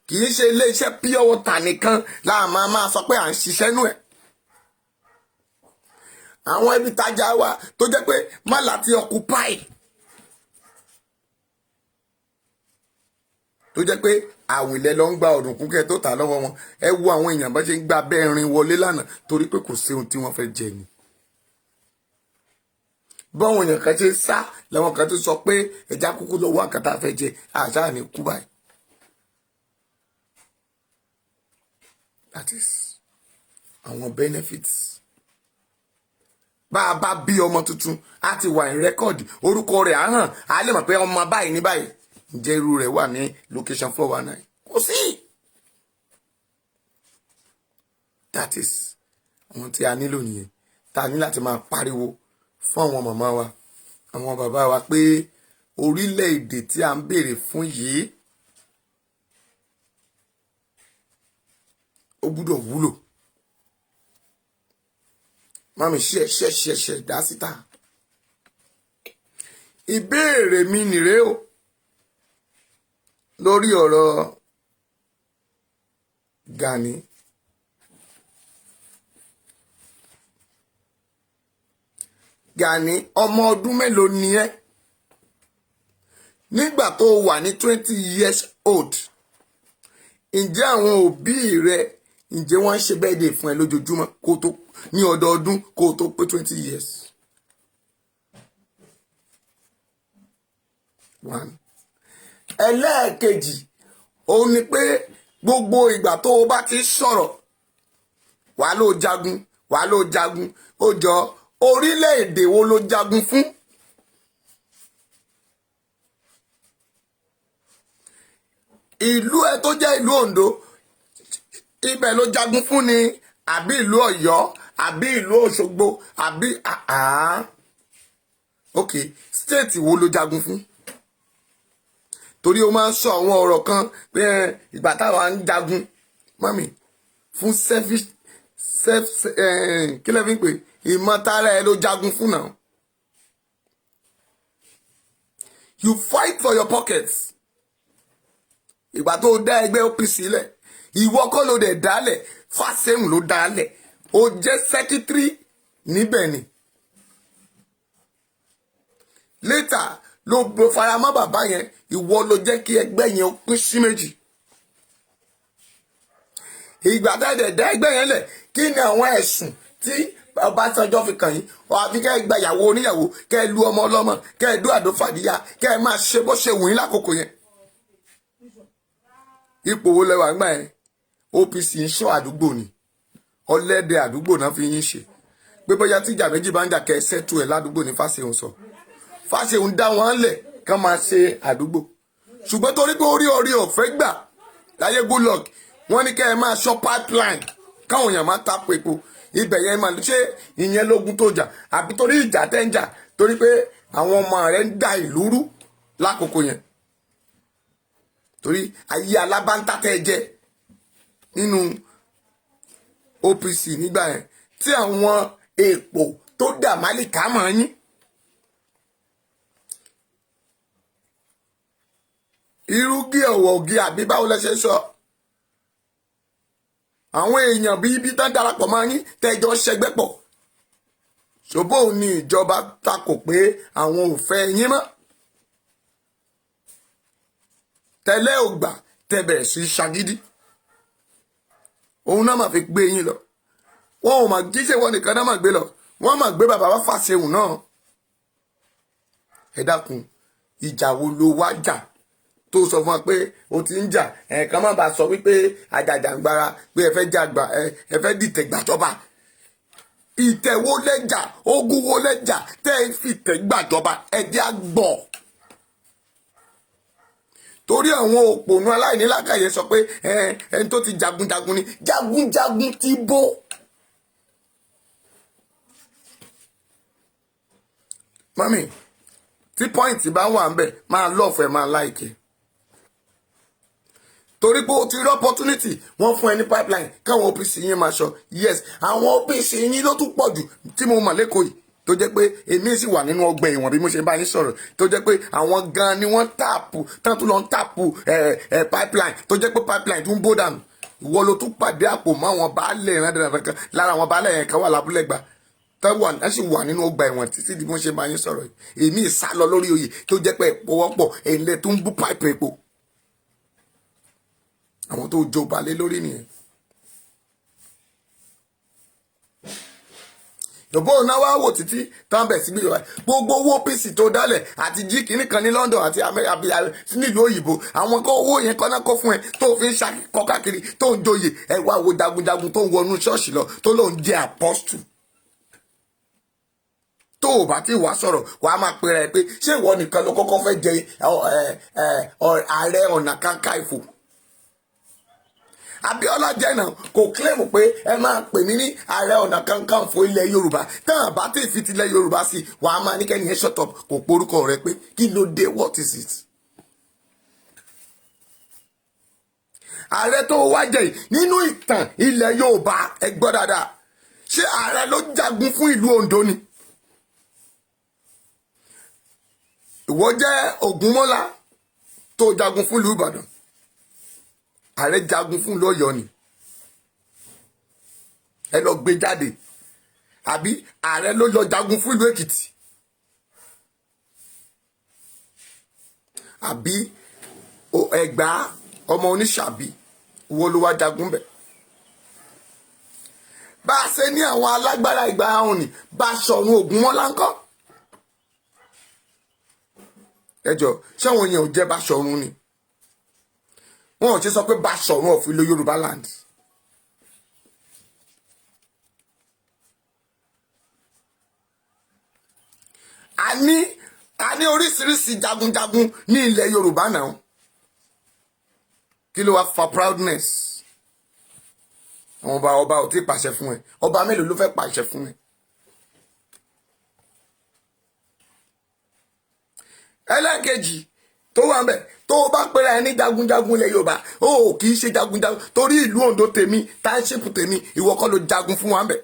A: kì í ṣe ilé iṣẹ́ pure water nìkan láà máa sọ pé à ń ṣiṣẹ́ nú ẹ̀. àwọn ibi tajà wa tó jẹ́ pé má láti occupy, tó jẹ́ pé àwìlẹ̀ lọ ń gba ọ̀dùnkún kẹ́ tó tà lọ́wọ́ wọn. ẹ wo àwọn èèyàn bá ṣe ń gba bẹ́ẹ̀rin wọlé lánàá torí pé kò sí ohun tí wọ́n fẹ́ jẹ ni. bọ́wọn èèyàn kan ṣe sá làwọn kan tó sọ pé ẹja kúkú lọ wá àkàtà fẹ́ jẹ, àṣà ní kú báyìí. that is àwọn benefits. bá a bá bí ọmọ tuntun á ti wà ní rẹ́kọ̀dì, orúkọ rẹ̀ á hàn, á lè mọ̀ pé ọmọ báyìí ní báyìí. ǹjẹ́ irú rẹ̀ wà ní location 419? kò sí. that is àwọn tí a nílò nìyẹn, tá a ní láti máa pariwo fún àwọn màmá wa, àwọn bàbá wa pé orílẹ̀-èdè tí a ń béèrè fún yìí ó gbúdọ̀ wúlò. mami ṣe dá síta. ìbéèrè mi nìrè o lórí ọ̀rọ̀ Gani. Gani, ọmọ ọdún mélòó ni ẹ́ nígbà tó wà ní 20 years old? ǹjẹ́ àwọn òbí rẹ, ǹjẹ́ wọ́n ń ṣe birthday fún ẹ lójoojúmọ́ kó tó ní ọdọọdún kó tó pé 20 years? One. ẹlẹ́ẹ̀kejì òun ni pé gbogbo ìgbà tó o bá ti sọ̀rọ̀ wàá ló jagun, wàá ló jagun. ó jọ orílẹ̀-èdè wo ló jagun fún? ìlú ẹ tó jẹ́ ìlú Oǹdó, ibẹ̀ ló jagun fún ni, àbí ìlú Ọ̀yọ́, àbí ìlú Òṣogbo, àbí ok, state wo ló jagun fún? torí o máa ń sọ àwọn ọ̀rọ̀ kan pé ìgbà táwa ń jagun mọ́mì fún kí lẹ́ fi ń pè ìmọ̀tara ẹ ló jagun fún náà. you fight for your pockets. ìgbà tó dá ẹgbẹ́ OPC lẹ̀, ìwọ kọ́ ló dẹ̀ dálẹ̀, Fásẹ̀hùn ló dálẹ̀, ó jẹ́ secretary níbẹ̀ ni. later ló faramọ́ bàbá yẹn, ìwọ ló jẹ́ kí ẹgbẹ́ yẹn ó pín sí méjì. ìgbà tẹ́lẹ̀ dá ẹgbẹ́ yẹn lẹ̀, kí ni àwọn ẹ̀sùn tí Ọbásanjọ́ fi kàn yín? àfi kẹ́ ẹ gba ìyàwó oníyàwó, kẹ́ ẹ lu ọmọ ọlọ́mọ, kẹ́ ẹ dú àdó fàdíyà, kẹ́ ẹ máa ṣe bó ṣe wù yín lákòókò yẹn. ipò wo lẹwà gbà yẹn? OPC ń ṣọ́ àdúgbò ni, ọlẹ́dẹ àdúgbò náà fi yín ṣe. pé bóyá tíjà méjì bá ń jà kẹ́ ẹ sẹ́tù ẹ̀ ládùúgbò ní Fásẹ̀hùn sọ. Fásẹ̀hùn dá wọn lẹ̀ kán máa ṣe àdúgbò. ṣùgbọ́n torí pé orí ọ̀fẹ́ gbà láyé Goodluck, wọ́n ní kẹ́ ẹ máa ṣọ́ pipeline káwọn èèyàn máa tapo epo. ibẹ̀ yẹn mà ṣe ìyẹn lógun tó jà àbí torí ìjà tẹ́ ń jà torí pé àwọn ọmọ rẹ̀ ń da ìlú rú lákòókò yẹn torí ayé alábáńtá tẹ́ jẹ́ nínú OPC nígbà yẹn tí àwọn èèpo tó dà málìkà mọ́ yín irúgí ọ̀wọ̀gí àbí báwo lẹ ṣe sọ àwọn èèyàn bí ibi tán darapọ̀ mọ́ yín tẹ́jọ́ ṣẹgbẹ́ pọ̀ ṣòbó ní ìjọba takò pé àwọn ò fẹ́ yín mọ́ tẹ́lẹ̀ ò gbà tẹ́bẹ̀rẹ̀ sí ṣagídí òun náà máa fi gbé yín lọ wọn ò máa jíṣẹ́ wọn nìkan náà máa gbé lọ wọ́n máa gbé bàbá wa Fàṣẹ̀hùn náà ẹ dákun ìjà wo ló wá jà tó sọ fún wa pé o ti ń jà ẹ̀ẹ̀kan má bàa sọ wípé àjàjàǹgbara pé ẹ fẹ́ jàgbà ẹ fẹ́ dìtẹ̀ gbàjọba ìtẹ̀wó lẹ́jà ogun wo lẹ́jà tẹ́ ẹ fi tẹ̀ gbàjọba ẹ̀jẹ̀ àgbọ̀ torí àwọn òpònú aláìnílákàyè sọ pé ẹni tó ti jagunjagun ni jagunjagun ti bó mami tí pọ́ìntì bá wà ń bẹ̀ máa lọ́ọ̀fẹ́ máa láìkẹ́ torí pé o ti rí opportunity wọ́n fún ẹ ní pipeline káwọn OPC yín máa sọ yes àwọn OPC yín ló tún pọ̀ jù tí mo mọ̀ lẹ́kọ̀ọ́ yìí tó jẹ́ pé èmi sì wà nínú ọgbà ẹ̀wọ̀n bí mo ṣe bá yín sọ̀rọ̀ tó jẹ́ pé àwọn gan ni wọ́n tààpù tán tún lọ ń tààpù pipeline tó jẹ́ pé pipeline tún bó dànù ìwọ ló tún pàdé àpò mọ́ àwọn baálé ìrandàrà kan lára àwọn baálé yẹn kan wà lábúlé gbà táwọn á sì wà nínú ọgbà ẹ̀wọ̀n títí bí mo ṣe bá yín sọ̀rọ̀ yìí èmi ìsá lọ lórí oyè tó jẹ́ pé ìpowọ́pọ̀ ẹ̀yin lẹ tó ń bú pipe epo àwọn tó jọba lé lórí nìyẹn yòbó náà wá wò títí tán bẹ̀ sí gbìyànjú gbogbo owó OPC tó dálẹ̀ àti jí kìíní kan ní London àti nílùú òyìnbó àwọn kó owó yẹn kọ́ná kó fún ẹ tó fi ń ṣàkọ́ káàkiri tó ń joyè ẹ wá wo jagunjagun tó ń wọnú ṣọ́ọ̀ṣì lọ tó lóun jẹ́ apọ́stù tó o bá ti wá sọ̀rọ̀ wàá máa pera ẹ pé ṣé ìwọ nìkan ló kọ́kọ́ fẹ́ jẹ ààrẹ ọ̀nà kakanfò Abíọ́lá jẹ́nà kò kílẹ̀mù pé ẹ máa pè mí ní ààrẹ ọ̀nà kakanfò ilẹ̀ Yorùbá tán àbá tí fi tilẹ̀ Yorùbá sí wàá máa ní kẹ́ni ẹ shut up kò porúkọ rẹ pé kí ló dé what is it. ààrẹ tó wá jẹ nínú ìtàn ilẹ̀ Yorùbá ẹ gbọ́ dáadáa ṣé ààrẹ ló jagun fún ìlú Oǹdó ni ìwọ jẹ́ Ògúnmọ́lá tó jagun fún ìlú Ìbàdàn ààrẹ jagun fún lọ́yọ̀ọ́ ni ẹ lọ gbé jáde àbí ààrẹ ló lọ jagun fún ìlú Èkìtì àbí Ẹ̀gbá ọmọ Oníṣàbí wo ló wá jagun bẹ̀ bá a ṣe ní àwọn alágbára ìgbà ahùn ni Báṣọ̀run Ògúnmọ́lá ńkọ́ ẹjọ́ ṣáwọn yẹn ò jẹ́ Báṣọ̀run ni wọn ò ṣe sọ pé Báṣọ̀run of ilẹ̀ Yorùbá land a ní oríṣiríṣi jagunjagun ní ilẹ̀ Yorùbá náà kí ló wá fa proudness àwọn ọba ò tí ì pàṣẹ fún ẹ ọba mélòó ló fẹ́ pàṣẹ fún ẹ ẹlẹ́ẹ̀kejì tó wà ńbẹ̀ tó o bá pera ẹni jagunjagun ilẹ̀ Yorùbá o kì í ṣe jagunjagun torí ìlú Oǹdó tèmi táṣípù tèmi ìwọ kọ́ ló jagun fún wa ńbẹ̀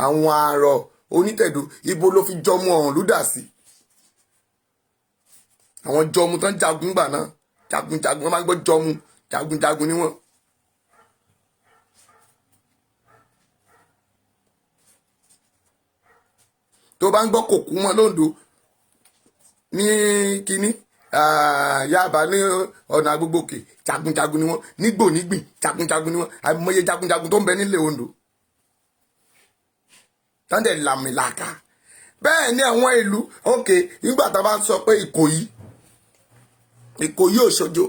A: àwọn àárọ̀ onítẹ̀dó ibo ló fi jọmú ọ̀hún lúdà sí àwọn jọmú tán jagun gbà náà jagunjagun wọn máa ń gbọ́ jọmú jagunjagun ni wọn. tó bá ń gbọ́ kòkú wọn lóńdó ní kínní Yáàbá ní ọ̀nà agbógbòkè jagunjagun ni wọ́n nígbò nígbìn jagunjagun ni wọ́n àìmọye jagunjagun tó ń bẹ nílẹ̀ Oǹdó tọ́ndẹ̀ làmìlàkà bẹ́ẹ̀ ni àwọn ìlú òkè nígbà tá a bá sọ pé Ìkòyí Òṣogbo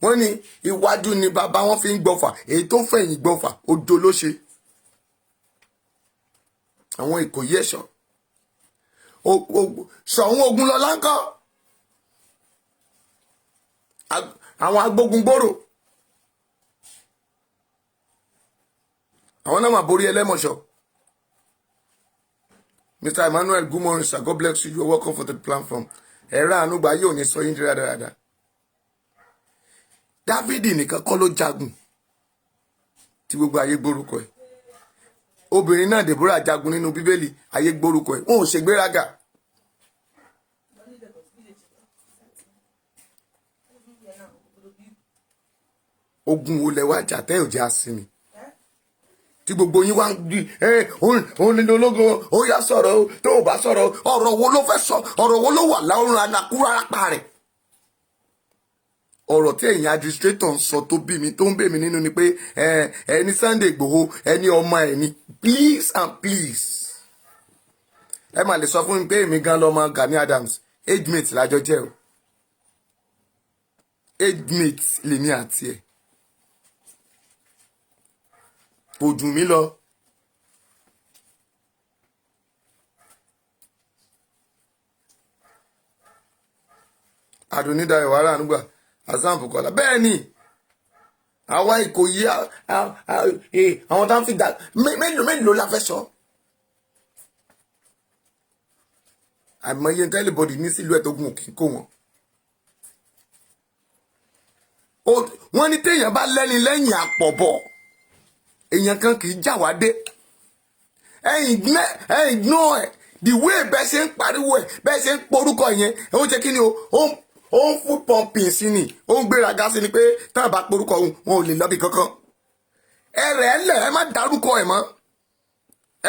A: wọ́n ní iwájú ni bàbá wọn fi ń gbọ́fà èyí tó fẹ̀yìn gbọ́fà Òjó ló ṣe àwọn Ìkòyí Ẹ̀ṣọ́ Ṣọ̀ún Ògúnlọlá ńkọ́ àwọn agbógungbòrò àwọn náà máa borí ẹlẹ́mọ̀ṣọ́. Mr. Emmanuel, good morning, sir. God bless you. You are welcome for the platform. Ẹ̀rọ ànúgbà yóò ní sọ yín dáradára. Dávidi nìkan kọ́ ló jagun tí gbogbo ayé gbórúkọ ẹ̀. Obìnrin náà Deborah jagun nínú Bíbélì, ayé gbórúkọ ẹ̀. Wọn ò ṣe gbéraga. Ogun wo lẹ wá jà tẹ́ ò jẹ́ àsinmi? Tí gbogbo yín wá ń di òun ní ológo ó yá sọ̀rọ̀ tó ò bá sọ̀rọ̀ ọ̀rọ̀ wo ló fẹ́ sọ ọ̀rọ̀ wo ló wà láwọn anakúrò arápá rẹ̀. Ọ̀rọ̀ tí ẹ̀yin administrator ń sọ tó bí mi tó ń bè mí nínú ni pé ẹni Sunday Igboho ẹni ọmọ ẹ̀ ni please and please. Ẹ máa lè sọ fún mi pé èmi gan lọ́mọ Gani Adams age mate lájọ jẹ́ o age mate lèmi àti ẹ̀. Kò jù mí lọ. Adonidayo wàrà ànúgbà Hasan Bukola bẹ́ẹ̀ ni àwa Ìkòyí àwọn tá ń fi dà mélòó la fẹ́ sọ. Àìmọye tẹ́lẹ̀bọ̀dì ní sílùú ẹ̀ tó gun òkè kó wọn. Wọ́n ní téèyàn bá lẹ́ni lẹ́yìn àpọ̀bọ̀ èèyàn kan kì í jà wá dé. ẹ̀yin ignore ẹ̀ the way bẹ́ẹ̀ ṣe ń pariwo ẹ̀ bẹ́ẹ̀ ṣe ń porúkọ yẹn ó jẹ́ kí ni o ó ń fún pumping sí ni ó ń gbéraga sí ni pé táwọn bá porúkọ òun wọn ò lè lọ́bì kankan. ẹ rẹ̀ ẹ́ lẹ̀ ẹ má dárúkọ ẹ̀ mọ́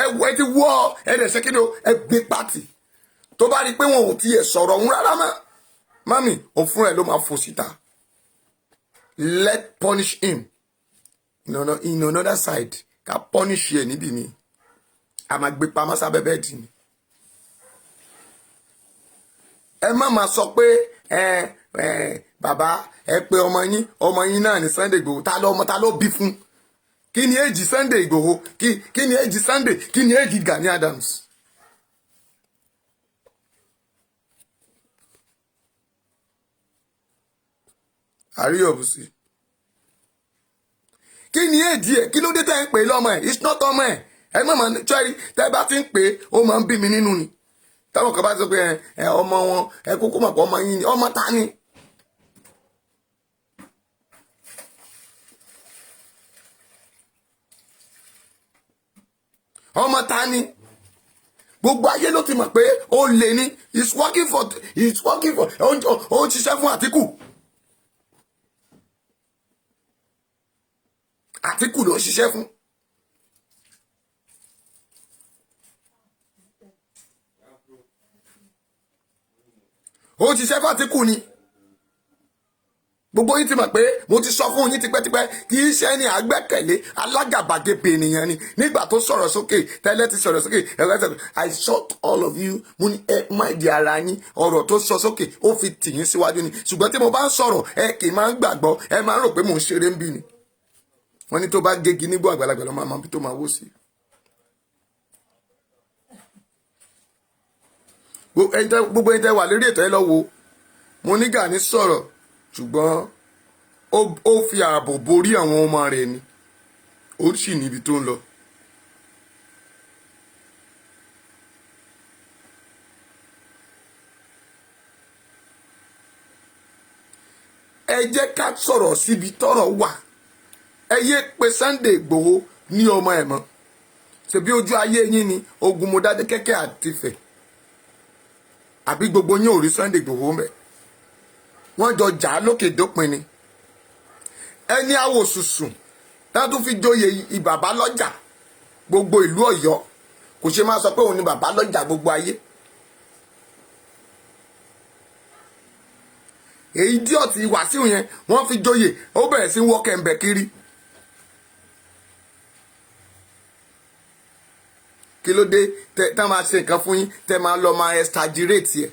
A: ẹ wọ ẹ ti wọ́ ẹ rẹ̀ ṣe kí ni o ẹ gbé pàtì tó bá rí i pé wọn ò tiẹ̀ sọ̀rọ̀ òun rárá mọ́ mami òun fún ẹ ló máa fò síta. Let punish him in another side ká punish ẹ níbi mi a máa gbé pamọ́ sábẹ́ bẹ́ẹ̀dì ni. Ẹ má máa sọ pé bàbá ẹ pé ọmọ yín náà ní Sunday Igboho ta ló bí fún. Kí ni èjì Sunday Igboho kí ni èjì Sunday kí ni èjì Gani Adams. Àríyọ̀bùsí kí ni èjì ẹ̀ kí ló dé tẹ́ ń pè lọ́mọ ẹ̀ it's not ọmọ ẹ̀ ẹ má máa tẹ́rí tẹ́ bá ti ń pè ó máa ń bí mi nínú ni táwọn kan bá sọ pé ọmọ wọn ẹ kúkú mọ̀ pé ọmọ yín ni ọmọ ta ni. ọmọ ta ni gbogbo ayé ló ti mọ̀ pé ó lè ní it's working for ó ń ṣiṣẹ́ fún Àtíkù. Àtíkù ló ń ṣiṣẹ́ fún. Ó ṣiṣẹ́ fún Àtíkù ni. Gbogbo yín ti mọ̀ pé mo ti sọ fún yín tipẹ́tipẹ́ kì í ṣe ẹni àgbẹ́kẹ̀lé alágàbàgebè ènìyàn ni nígbà tó sọ̀rọ̀ sókè tẹ́lẹ̀ ti sọ̀rọ̀ sókè I shot all of you mo ní ẹ má di ara yín ọ̀rọ̀ tó sọ sókè ó fi tì yín síwájú ni ṣùgbọ́n tí mo bá ń sọ̀rọ̀ ẹ kì í máa ń gbàgbọ́ ẹ máa ń rò pé mò ń ṣeré ń bí ni. Wọ́n ní tó bá gégi nígbó àgbàlagbà lọ máa bí tó máa wó sí. Gbogbo ẹni tẹ́ wà lórí ètò ẹ lọ wo mo ní Gani sọ̀rọ̀ ṣùgbọ́n ó fi ààbò borí àwọn ọmọ rẹ̀ ni ó sì níbi tó ń lọ. Ẹ jẹ́ ká sọ̀rọ̀ síbi tọ́rọ̀ wà. Ẹ yé pé Sunday Igboho ní ọmọ ẹ̀ mọ́ ṣebí ojú ayé yín ni ogun Mọdákẹ́kẹ́ àti Ifẹ̀ àbí gbogbo yín ò rí Sunday Igboho mẹ́ wọ́n jọ jà á lókè dópin ni. Ẹni àwò sùsùn tá tún fi joyè ìbàbá lọ́jà gbogbo ìlú Ọ̀yọ́ kò ṣe máa sọ pé òun ni bàbá lọ́jà gbogbo ayé. Èyí díọ̀tì Wàsíù yẹn wọ́n fi joyè ó bẹ̀rẹ̀ sí wọ́kẹ̀ǹbẹ̀ kiri. Kí ló dé tẹ́ máa ṣe nǹkan fún yín tẹ́ máa lọ máa exaggerate ẹ̀.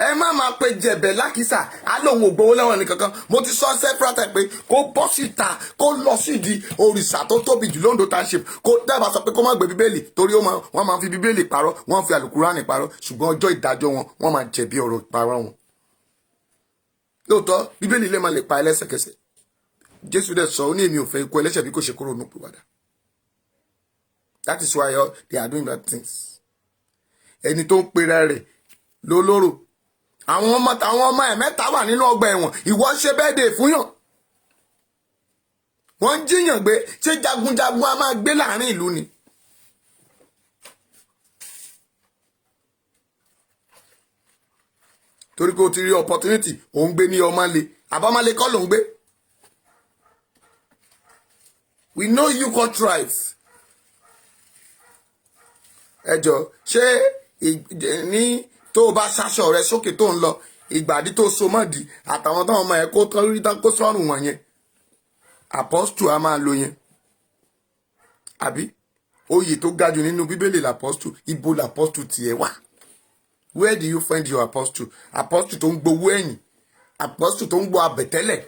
A: Ẹ má máa pe jẹ̀bẹ̀ lákìsà á lóun ò gbowó lọ́wọ́ nìkankan. Mo ti sọ several times pé kó bọ́ síta kó lọ sídìí òrìṣà tó tóbi jù lóńdó township kó dábàá sọ pé kó má gbé bíbélì torí wọ́n máa fi bíbélì parọ́ wọ́n fi àlùkùránì parọ́ ṣùgbọ́n ọjọ́ ìdájọ́ wọ́n máa jẹ̀bi ọ̀rọ̀ ìparọ́ wọn. Lóòótọ́ bíbélì lè máa lè pa ẹlẹ́sẹ̀kẹsẹ̀. Jésù dẹ̀ sọ ó ní èmi ò fẹ́ ikú ẹlẹ́ṣẹ̀ bí kò ṣe kúrò nínú ìpìwàdà. That is why they are doing bad things. Ẹni tó ń pera rẹ̀ lólóró. Àwọn ọmọ ẹ̀ mẹ́ta wà nínú ọgbà ẹ̀wọ̀n. Ìwọ ṣe birthday fún yàn. Wọ́n ń jíyàn gbé. Ṣé jagunjagun a máa gbé láàrin ìlú ni? Torí pé o ti rí opportunity, ò ń gbé ní Ọmọlé. Àbámálé kọ́ ló ń gbé. We know you contrive. Ẹjọ́ ṣé ní tó o bá ṣaṣọ rẹ sókè tó ń lọ ìgbàdí tó so mọ́dì àtàwọn táwọn ọmọ ẹ̀ kó tán rí tán kó sọ́rùn wọ̀nyẹn apọ́stù a máa lo yẹn àbí oyè tó ga jù nínú bíbélì l'apọ́stù ibo l'apọ́stù tiẹ̀ wà. Where do you find your apostle? Apọ́stù tó ń gbowó ẹ̀yìn apọ́stù tó ń gbọ́ abẹ̀tẹ́lẹ̀.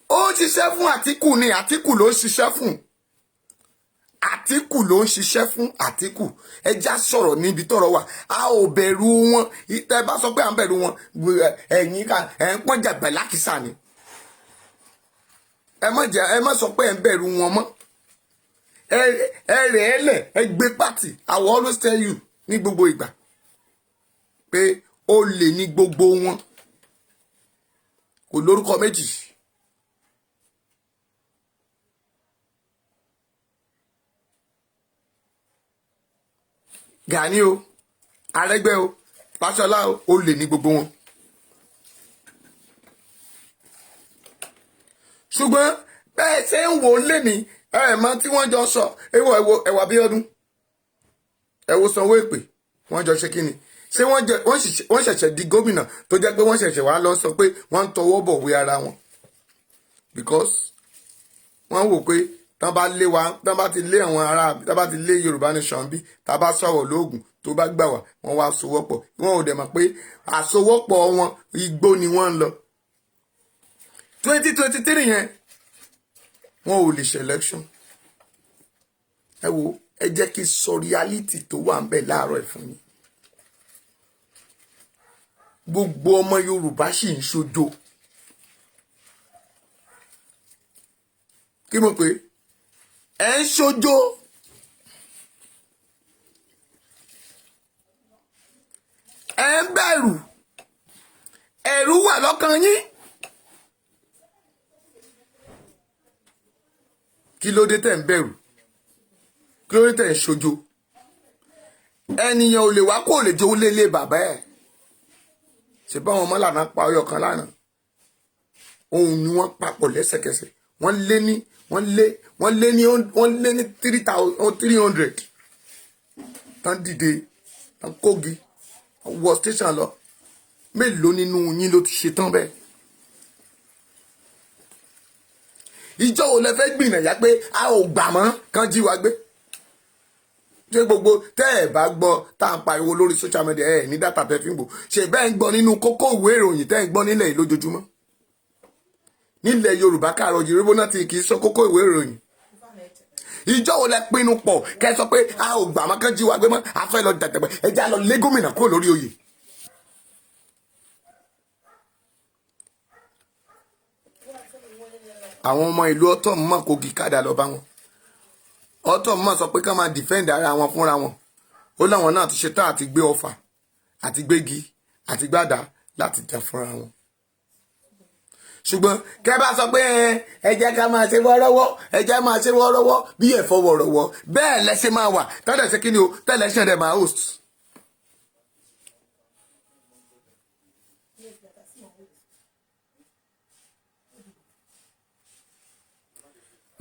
A: Ó ń ṣiṣẹ́ fún Àtíkù ni Àtíkù ló ń ṣiṣẹ́ fún Àtíkù ló ń ṣiṣẹ́ fún Àtíkù ẹjá sọ̀rọ̀ níbi tọ́rọ̀ wà a ò bẹ̀rù wọn ìtẹ́ bá sọ pé à ń bẹ̀rù wọn ẹ̀yin ká ẹ̀ ń pọ́n jàgbẹ́ lákìsà ni ẹ má sọ pé ẹ̀ ń bẹ̀rù wọn mọ́ ẹ rẹ̀ ẹ́ lẹ̀ ẹ gbé pàtì I will always tell you ní gbogbo ìgbà pé ó lè ní gbogbo wọn kò lórúkọ méjì. Gani o Arẹ́gbẹ́ o Fáṣọlá o ó lè ní gbogbo wọn. Ṣùgbọ́n bẹ́ẹ̀ ṣe ń wò ó lé ní ẹ̀ẹ̀mọ́ tí wọ́n jọ sọ ẹ̀wà Abíọ́dún ẹ̀wò Sanwó Èpè wọ́n jọ ṣe kí ni ṣé wọ́n ṣẹ̀ṣẹ̀ di gómìnà tó jẹ́ pé wọ́n ṣẹ̀ṣẹ̀ wá lọ sọ pé wọ́n ń tọwọ́ bọ̀ wé ara wọn because wọ́n wò pé tán bá lé wa tán bá ti lé àwọn ará tán bá ti lé Yorùbá nation bí tá bá sọ̀rọ̀ lóògùn tó bá gbà wá wọ́n wá sowọ́pọ̀ wọn ò dẹ̀ mọ̀ pé àsowọ́pọ̀ wọn igbó ni wọ́n ń lọ 2023 yẹn wọn ò lè ṣe election. Ẹ wo ẹ jẹ́ kí sọ reality tó wà ń bẹ láàárọ̀ ẹ̀ fún yín. Gbogbo ọmọ Yorùbá sì ń ṣojo kí mo pè ẹ ń ṣojo ẹ ń bẹ̀rù ẹ̀rù wà lọ́kàn yín. Kí ló dé tẹ̀ ń bẹ̀rù kí ló dé tẹ̀ ń ṣojo ẹnìyàn ò lè wá kó lè jowó lélẹ̀ bàbá ẹ̀ ṣe bá wọn mọ́lànà pa ọyọ kan lánàá òun ni wọ́n papọ̀ lẹ́sẹ̀kẹsẹ̀ wọ́n lé ní 300 tán dìde tán kógi wọ station lọ mélòó nínú yín ló ti ṣe tán bẹ́ẹ̀. Ìjọ wo lẹ fẹ́ gbìyànjá pé a ò gbà mọ́ kán jí wa gbé ṣé gbogbo tẹ́ ẹ̀ bá gbọ́ tá à ń pariwo lórí social media ẹ̀ ní dátà tẹ́ fi ń bò ṣe bẹ́ẹ̀ ń gbọ́ nínú kókó ìwé ìròyìn tẹ́ ń gbọ́ nílẹ̀ yìí lójoojúmọ́ nílẹ̀ Yorùbá Káàárọ̀ Oòjíire náà ti kì í sọ kókó ìwé ìròyìn. Ìjọ wo lẹ pinnu pọ̀ kẹ́ sọ pé a ò gbà mọ́ kán jí wa gbé mọ́ a fẹ́ lọ dàtẹ̀gbẹ́ ẹ já lọ lé gómìnà kúrò lórí oyè. Àwọn ọmọ ìlú Ọ̀tọ̀ mọ̀ Kogi kádà lọ bá wọn Ọ̀tọ̀ mọ̀ sọ pé ká máa defend ara wọn fúnra wọn ó láwọn náà ti ṣetán àti gbé ọfà àti gbégi àti gbàdá láti jà fúnra wọn. Ṣùgbọ́n kẹ́ bá sọ pé ẹ jẹ́ ká máa ṣe wọ́rọ́wọ́ ẹ jẹ́ máa ṣe wọ́rọ́wọ́ bí ẹ̀fọ́ wọ̀rọ̀wọ́ bẹ́ẹ̀ lẹ́sẹ̀ máa wà tọ́lẹ̀ ṣe kí ni o tẹ́lẹ̀ ṣe rẹ̀ máa host.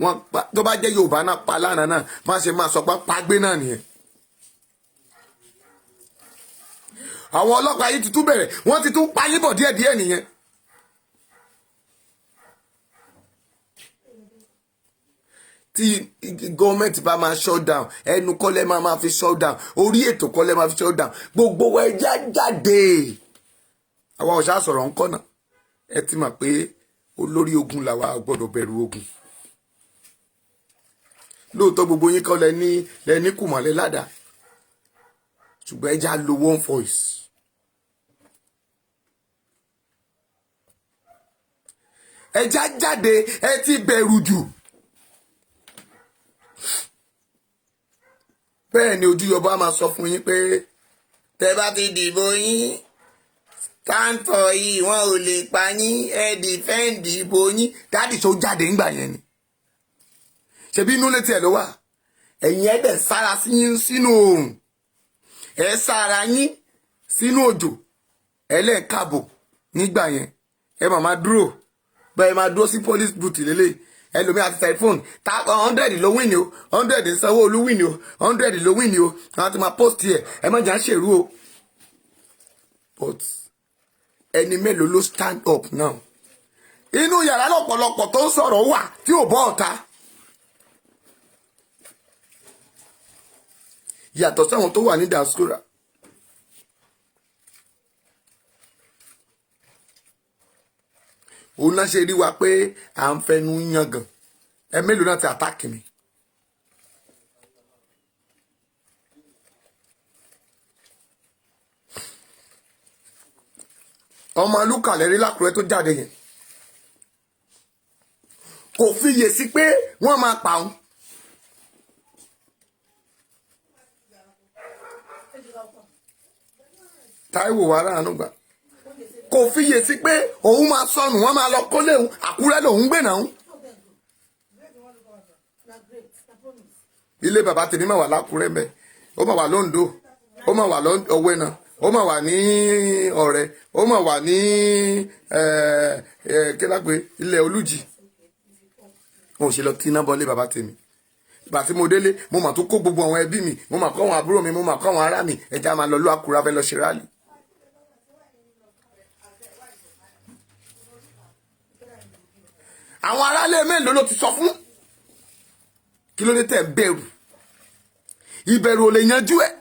A: Wọ́n tó bá jẹ́ Yorùbá náà pa lánàá náà má ṣe máa sọ pé pagbé náà nìyẹn. àwọn ọlọ́pàá yìí ti tún bẹ̀rẹ̀ wọ́n ti tún pa yín bọ̀ díẹ̀díẹ̀ nìyẹn. tí gọọmenti bá máa shut down ẹnu kọ́lẹ́ máa fi shut down orí ètò kọ́lẹ́ máa fi shut down gbogbo wa ẹja jáde. àwa ọ̀ṣà sọ̀rọ̀ ń kọ́nà ẹ ti mọ̀ pé olórí ogun làwa gbọ́dọ̀ bẹ̀rù ogun. lóòótọ́ gbogbo yín kọ́ lẹ ní kùmọ̀lẹ́ ládàá ṣùgbọ́n ẹja lo one voice. ẹja jáde ẹ ti bẹ̀rù jù. bẹ́ẹ̀ ni ojú yọba máa sọ fún yín pé tẹ́ bá ti dìbò yín táǹtọ̀ yìí wọn ò lè pa yín ẹ dìfẹ́ǹdì ìbò yín dáàdì tó jáde ńgbà yẹn ni ṣebí inú létí ẹ̀ ló wà ẹ̀yin ẹ̀ dẹ̀ sára sínú oòrùn ẹ̀ sára yín sínú òjò ẹlẹ́ẹ̀kàbò nígbà yẹn ẹ máa dúró bẹ́ẹ̀ máa dúró sí police booth lélẹ̀ ẹlòmí àti tẹlifóònù tá 100 ló win ni o 100 Sanwó-Olú win ni o 100 ló win ni o àwọn ti máa post ẹ má jà ń ṣèrú o but ẹni mélòó ló stand up now inú yàrá lọ́pọ̀lọpọ̀ tó ń sọ̀rọ̀ wà tí ò bọ́ ọ̀tá yàtọ̀ sáwọn tó wà ní diaspora. òun náà ṣe rí wa pé à ń fẹnu yangàn ẹ mélòó náà ti àtàkì mi. ọmọ alúkàlẹ̀ rí lákùrẹ́ tó jáde yẹn kò fiyè sí pé wọ́n máa pa òun. Táíwò wàrà àánú gbà kò fiyè sí pé òun máa sọnù wọ́n máa lọ kólé òun Àkúrẹ́ lòun gbé náà. ilé bàbá tèmi máa wà lákúrẹ́ mẹ́ ó máa wà lóńdó ó máa wà Ọ̀wẹ́ náà ó máa wà ní Ọ̀rẹ́ ó máa wà ní kílápé ilẹ̀ Olújì. mo ṣe lọ tí iná bọ́lé bàbá tèmi ìgbà tí mo délé mo mà tún kó gbogbo àwọn ẹbí mi mo mà kọ́ àwọn àbúrò mi mo mà kọ́ àwọn ará mi ẹja máa lọ lọ Àkúrẹ́ abẹ́ lọ ṣe rálì. àwọn aráalé mélòó ló ti sọ fún kí ló dé tẹ́ bẹ̀rù ìbẹ̀rù ò lè yanjú ẹ̀.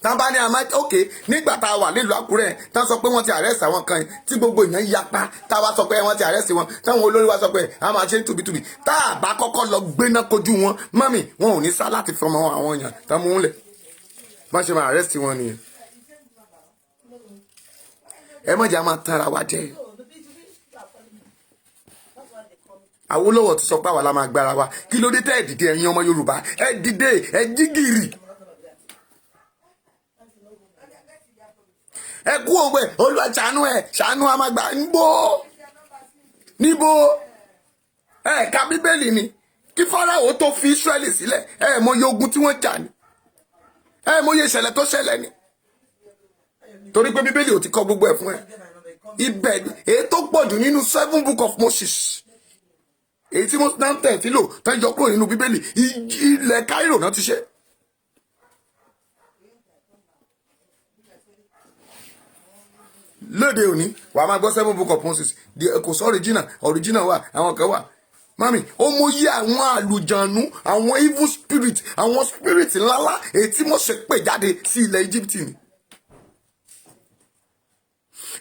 A: tán bá ní àmọ́ òkè nígbà tá a wà nílùú Àkúrẹ́ tán sọ pé wọ́n ti àrẹ́sì àwọn kan tí gbogbo èèyàn yapa tá a wá sọ pé wọ́n ti àrẹ́sì wọn táwọn olórí wa sọ pé a máa ṣe ń tùbítùbí tá a bá kọ́kọ́ lọ gbéná kojú wọn mọ́mì wọn ò ní sá láti fọmọ àwọn èèyàn tán mú un lẹ̀ bọ́n ṣe máa àrẹ́sì wọn nìyẹn. ẹ mọ̀jà máa tanra wa jẹ́. Awólọ́wọ̀ ti sọ pé àwa la máa gbára wa kí ló dé tẹ́ ẹ dìde ẹ̀yin ọmọ Yorùbá ẹ dìde ẹ jí gìrì. ẹ kú òwe Olúwa ṣàánú ẹ ṣàánú àmàgbà níbo ẹ ka Bíbélì ni kí Fáráò tó fi Ísírẹ́lì sílẹ̀ ẹ mọye ogun tí wọ́n jà ní ẹ mọye ìṣẹ̀lẹ̀ tó ṣẹlẹ̀ ní torí pé Bíbélì ò ti kọ gbogbo ẹ̀ fún ẹ ibẹ̀ èyí tó pọ̀jù nínú 7 book of Moses èyí tí wọ́n náà tẹ̀ tí lò tẹ́jọ́ kúrò nínú Bíbélì ilẹ̀ Cairo náà ti ṣe. lóde òní wàá máa gbọ́ 7 book of Moses kò sọ original wà àwọn kan wà mami ó mọyì àwọn àlùjànnú àwọn evil spirit àwọn spirit ńláńlá èyí tí Mósè pè jáde sí ilẹ̀ Egypt ni.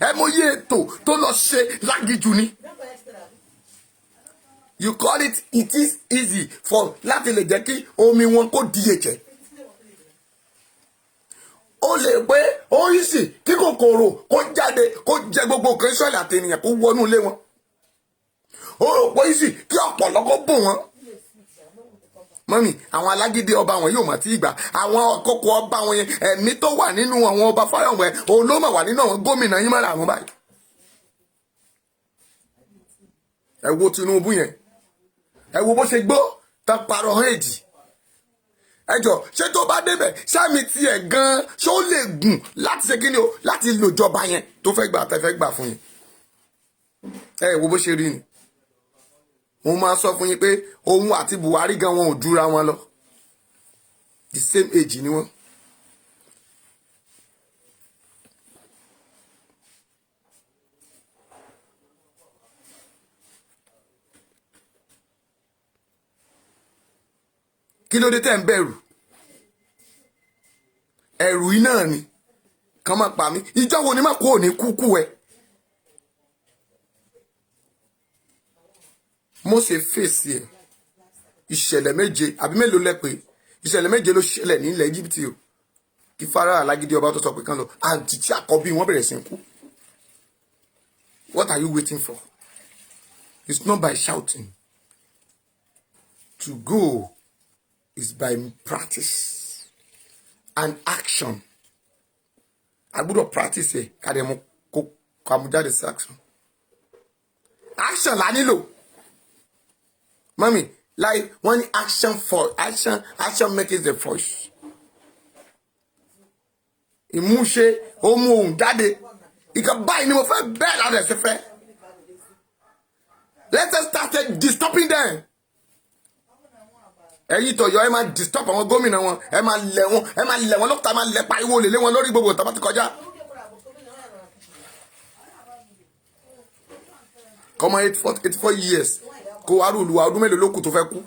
A: ẹ mọyì ètò tó lọ ṣe lágìjù ni. You call it is easy for láti lè jẹ́ kí omi wọn kó di ẹ̀jẹ̀. ó lè pé ó yí sí kí kòkòrò kó jáde kó jẹ gbogbo nǹkan Ísírẹ́lì àti ènìyàn kó wọnú ilé wọn. ó rò pé yí sí kí ọ̀pọ̀lọ́ kó bùn wọn. mọ́mì àwọn alágídí ọba wọn yóò mọ̀ tí ìgbà àwọn àkókò ọba wọn yẹn ẹ̀mí tó wà nínú àwọn ọba Fáráò òun ló mà wà nínú àwọn gómìnà yín mọ́ra àwọn báyìí. ẹ wo Tinubu yẹn ẹ wo bó ṣe gbó tán parọ́ hàn èjì ẹjọ ṣé tó bá débẹ̀ sáàmì tiẹ̀ gan ṣé ó lè gùn láti ṣe kíni o láti lò jọba yẹn tó fẹ́ gbà tẹ́ fẹ́ gbà fún yín ẹ wo bó ṣe rí ni òun máa sọ fún yín pé òun àti Buhari gan wọn ò jura wọn lọ the same age ni wọn kí ló dé tẹ́ ń bẹ̀rù ẹ̀rù yìí náà ni kàn máa pa mí ìjọ wo ni má kó òní kúkú ẹ. Mósè fèsì ẹ ìṣẹ̀lẹ̀ méje àbí mélòó lẹ pé ìṣẹ̀lẹ̀ méje ló ṣẹlẹ̀ ní ilẹ̀ Íjíbítì o kí Fáráò alágídí ọba tó sọ pé kán lọ àǹtí tí àkọ́bí wọn bẹ̀rẹ̀ sí ń kú. What are you waiting for? It's not by shouting. To go is by practice and action. I gbọ́dọ̀ practice ẹ̀ káde mo kó kàmújáde sí action. Action la nílò. Mami, like when action for action makes the voice. Ìmúṣe ó mú ohùn jáde. Ìkan báyìí ni mo fẹ́ bẹ́ẹ̀ lára ẹ̀sẹ̀ fẹ́. Let us start disturbing them. Ẹ̀yin tọ̀yọ́ ẹ máa disturb àwọn gómìnà wọn ẹ máa lẹ̀ wọ́n lọ́kùtà máa lẹ̀ pariwo lè lé wọn lórí gbogbo ìtàbá ti kọjá. Kọ́mọ 84 years kó wá rúlu wa ọdún mélòó ló kù tó fẹ́ kú.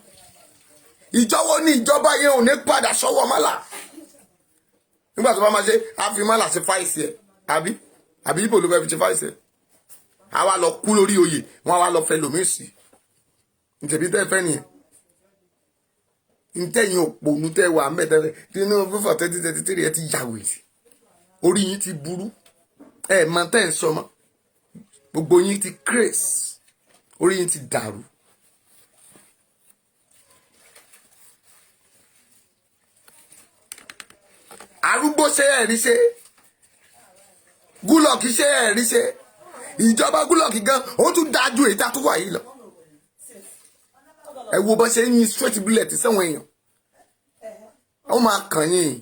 A: Ìjọwọ́ ní ìjọba yẹn ò ní padà sọ́wọ́ mọ́là. Nígbà tó bá máa ṣe á fi mọ́là sí fáìsì ẹ̀ àbí ibo ló fẹ́ fi ṣe fáìsì ẹ̀. A wá lọ kú lórí oyè wọn wá lọ fẹ́ lòmíì sí. Ǹjẹ́ bí tẹ́ fẹ́ nìyẹn. Ntẹ́yìn òpònú tẹ́ wà mẹ́tẹ́rẹ́ Tinubu fífọ̀ 2033 ẹ ti yàwèrè orí yín ti burú ẹ mọ tẹ́ ń sọ mọ́ gbogbo yín ti craze orí yín ti dàrú. Arúgbó ṣe ẹ̀rí ṣe Goodluck ṣe ẹ̀rí ṣe ìjọba Goodluck gan ó tún dájú èyí tá a tún wà yìí lọ. Ẹ wo bó ṣe ń yin straight bullet sẹ́wọ̀n èèyàn ó máa kàn yín.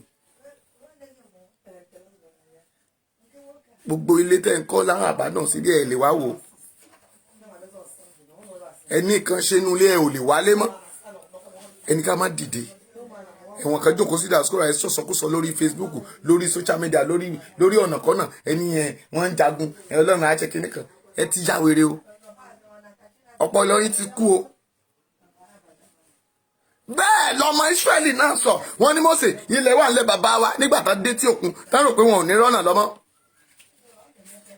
A: Gbogbo ilé tẹ́ ń kọ́ láwọn àbádàn sí díẹ̀ lè wá wò ẹnì kan ṣe inú ilé ẹ ò lè wálé mọ́ ẹnì ká má dìde ẹ̀wọ̀n kan jókòó sí diaspora ẹ sọ̀sọ̀kúsọ lórí Facebook lórí social media lórí ọ̀nà kọ́nà ẹni yẹn wọ́n ń jagun ẹ ọlọ́run á ṣe kinní kan ẹ ti yá wèrè o ọpọlọ yín ti kú o. Bẹ́ẹ̀ lọmọ Ísírẹ́lì náà sọ wọ́n ní Mósè ilẹ̀ wà nílẹ̀ bàbá wa nígbà tá dé tí òkun tá rò pé wọn ò ní rọ́nà lọ́mọ.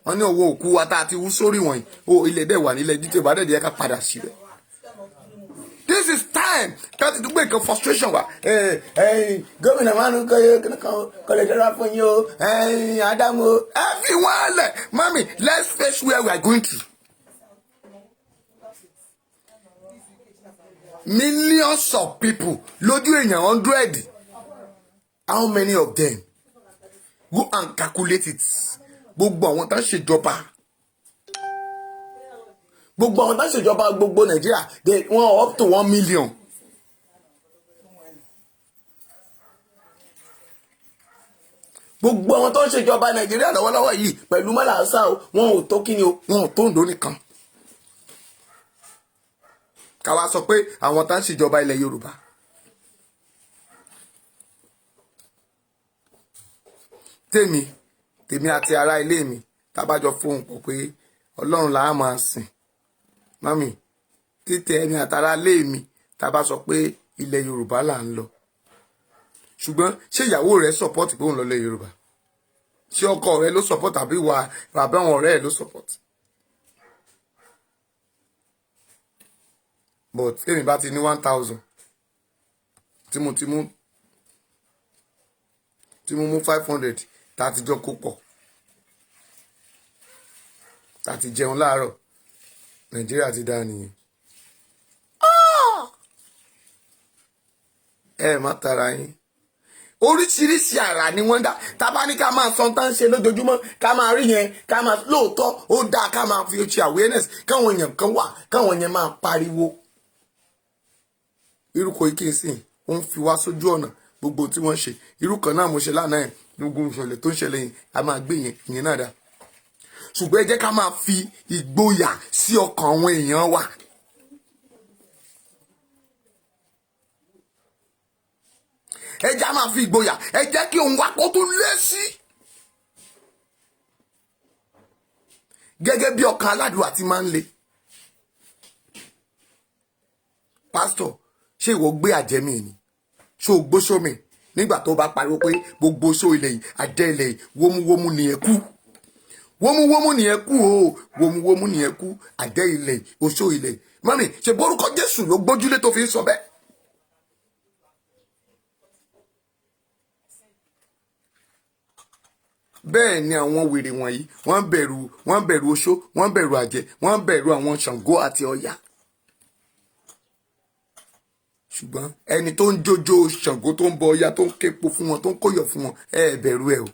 A: Wọ́n ní owó òkú wa tá a ti wú sórí wọ̀nyí o ilẹ̀ dẹ̀ wà nílẹ̀ jíjẹ́ bá dẹ̀ ká padà síbẹ̀. This is time ká ti dúpẹ́ nǹkan frustration wa gómìnà máa ń kọ́ lè dára fún yín o Ádámù ẹ fi wọ́n lẹ̀ mami let's face where we are going to. Millions of people lójú èèyàn 100 how many of them go and calculate it gbogbo àwọn tá ń ṣèjọba gbogbo Nàìjíríà they wọ́n up to 1 million. Gbogbo àwọn tó ń ṣèjọba Nàìjíríà lọ́wọ́lọ́wọ́ yìí pẹ̀lú mọ́làásá wọn ò tó kíni o wọn ò tó Oǹdó nìkan. Káwa sọ pé àwọn tá ń ṣèjọba ilẹ̀ Yorùbá tèmi àti ará ilé mi tábàjọ fóun pọ̀ pé Ọlọ́run là á máa sìn mami títẹ ẹni àtàrà ilé mi tábà sọ pé ilẹ̀ Yorùbá là ń lọ ṣùgbọ́n ṣé ìyàwó rẹ̀ support pé òun lọ ilẹ̀ Yorùbá ṣé ọkọ rẹ̀ ló support àbí wà bàbá àwọn ọ̀rẹ́ ẹ̀ ló support. But èmi bá ti ní 1000 tí mo mú 500 tá a ti jọ kó pọ̀ tá a ti jẹun láàárọ̀ Nàìjíríà ti dá nìyẹn. Ẹ má tara yín oríṣiríṣi àrà ni wọ́n dá tábà ní ká máa sọ tán ṣe lójoojúmọ́ ká máa rí yẹn ká máa lóòótọ́ ó dáa ká máa fi ṣe awareness káwọn èèyàn kan wà káwọn yẹn máa pariwo. Irú Koiki Ìsìn ó ń fi wá sójú ọ̀nà gbogbo tí wọ́n ṣe irú kan náà mo ṣe lánàá yẹn gbogbo ìṣẹ̀lẹ̀ tó ń ṣẹlẹ̀ yẹn a máa gbé yẹn ìyẹn náà dá ṣùgbọ́n ẹ jẹ́ ká máa fi ìgboyà sí ọkàn àwọn èèyàn wa. Ẹ jẹ́ máa fi ìgboyà ẹ jẹ́ kí òun wá kó tún lé sí. Gẹ́gẹ́ bí ọkàn aládùúrà ti máa ń le. Pásítọ̀ ṣé ìwọ gbé àjẹmí ni ṣó gbóṣó mi nígbà tó bá pariwo pé gbogbo ṣó ilẹ̀ yìí àjẹ́ ilẹ̀ yìí wómúwómú nìyẹn kú wómúwómú nìyẹn kú o wómúwómú nìyẹn kú àjẹ́ ilẹ̀ yìí oṣó ilẹ̀ yìí mọ́mì ṣe borúkọ Jésù ló gbójúlé tó fi ń sọ bẹ́ẹ̀. bẹ́ẹ̀ ni àwọn wèrè wọ̀nyí wọ́n bẹ̀rù oṣó wọ́n bẹ̀rù àjẹ́ wọ́n bẹ̀rù àwọn Ṣàngó àti Ọya. ṣùgbọ́n ẹni tó ń jójó Ṣàngó tó ń bọ Ọya tó ń képo fún wọn tó ń kóyọ̀ fún wọn ẹ bẹ̀rù ẹ o.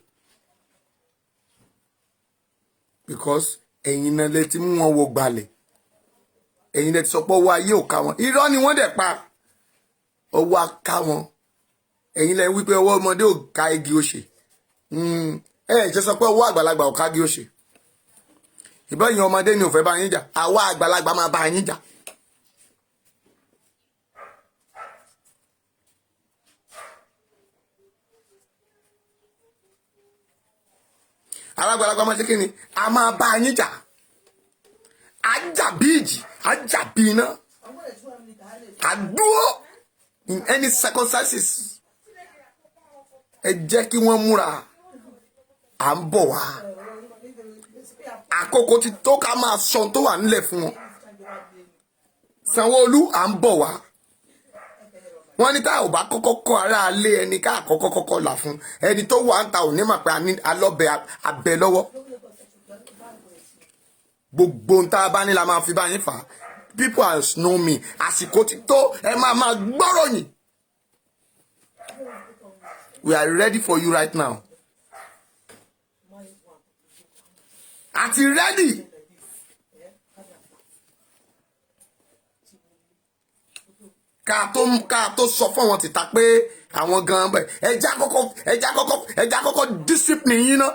A: because ẹ̀yin náà lẹ ti mú wọn wo gbalẹ̀ ẹ̀yin lẹ ti sọ pé ọwọ́ ayé ò ká wọn irọ́ ni wọ́n dẹ̀ pa ọwọ́ ká wọn ẹ̀yin lẹ wípé ọwọ́ ọmọdé ò ká igi òṣè ṣe sọ pé ọwọ́ àgbàlagbà ò ká igi òṣè ìbọn yìí ọmọdé ni ò fẹ́ bá yín jà àwa àgbàlagbà máa bá yín jà. alágbàlagbà máa ṣe kí ni a máa bá yín jà ajá bí ìjì ajá bí iná àdúró in any circumstances ẹ jẹ́ kí wọ́n múra à ń bọ̀ wá àkókò ti tó ká máa sọ tó wà nílẹ̀ fún wọn Sanwó-Olú à ń bọ̀ wá wọ́n ní tá ò bá kọ́kọ́ kọ́ ara alé ẹni ká àkọ́kọ́ kọ́kọ́ là fún ẹni tó wà ń ta ò ní mà pé alọ́bẹ abẹ lọ́wọ́ gbogbo ń tá a bá ní la máa fi bá yín fà á people has know me àsìkò ti tó ẹ máa gbọ́rọ̀ yìí we are ready for you right now àti ready. ká tó sọ fún wọn tìta pé àwọn gan bẹ ẹja kọ́kọ́ discipline yín ná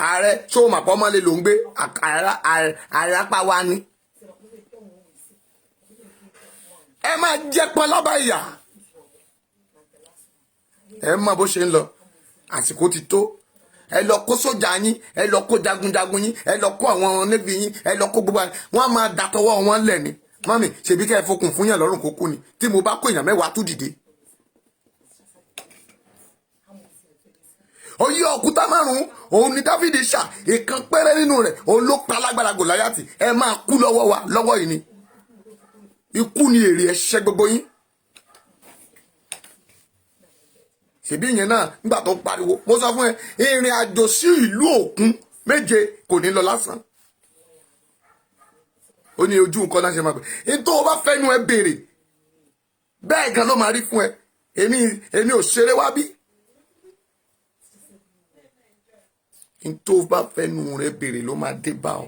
A: ààrẹ ṣó màpọ̀ mọ́lé ló ń gbé ààrẹ apá wa ni ẹ máa jẹ́ pọ́n lábá ìyá ẹ mọ̀ bó ṣe ń lọ àsìkò ti tó ẹ lọ kó sójà yín ẹ lọ kó jagunjagun yín ẹ lọ kó àwọn navy yín ẹ lọ kó gbogbo wọn máa dàtọwọ́ wọn lẹ̀ ni mọ́mì ṣebí kẹ́ ẹ fokùn fún yàn lọ́rùn kó kú ni tí mo bá kó èèyàn mẹ́wàá tú dìde. oyè òkúta márùn-ún òun ni Dáfídì ṣà ìkan péré nínú rẹ̀ òun ló pa lágbára Gòláyátì ẹ máa kú lọ́wọ́ wa lọ́wọ́ yìí ni ikú ni èrè ẹ̀ṣẹ̀ gbogbo yín. ṣebí ìyẹn náà nígbà tó ń pariwo mo sọ fún ẹ ìrìn àjò sí ìlú òkun méje kò ní lọ lásán ó ní ojú nǹkan náà ṣe máa pè é tó o bá fẹ́nu ẹ béèrè bẹ́ẹ̀ gan ló máa rí fún ẹ èmi ò ṣeré wá bí tó o bá fẹ́nu rẹ béèrè ló máa dé bá ọ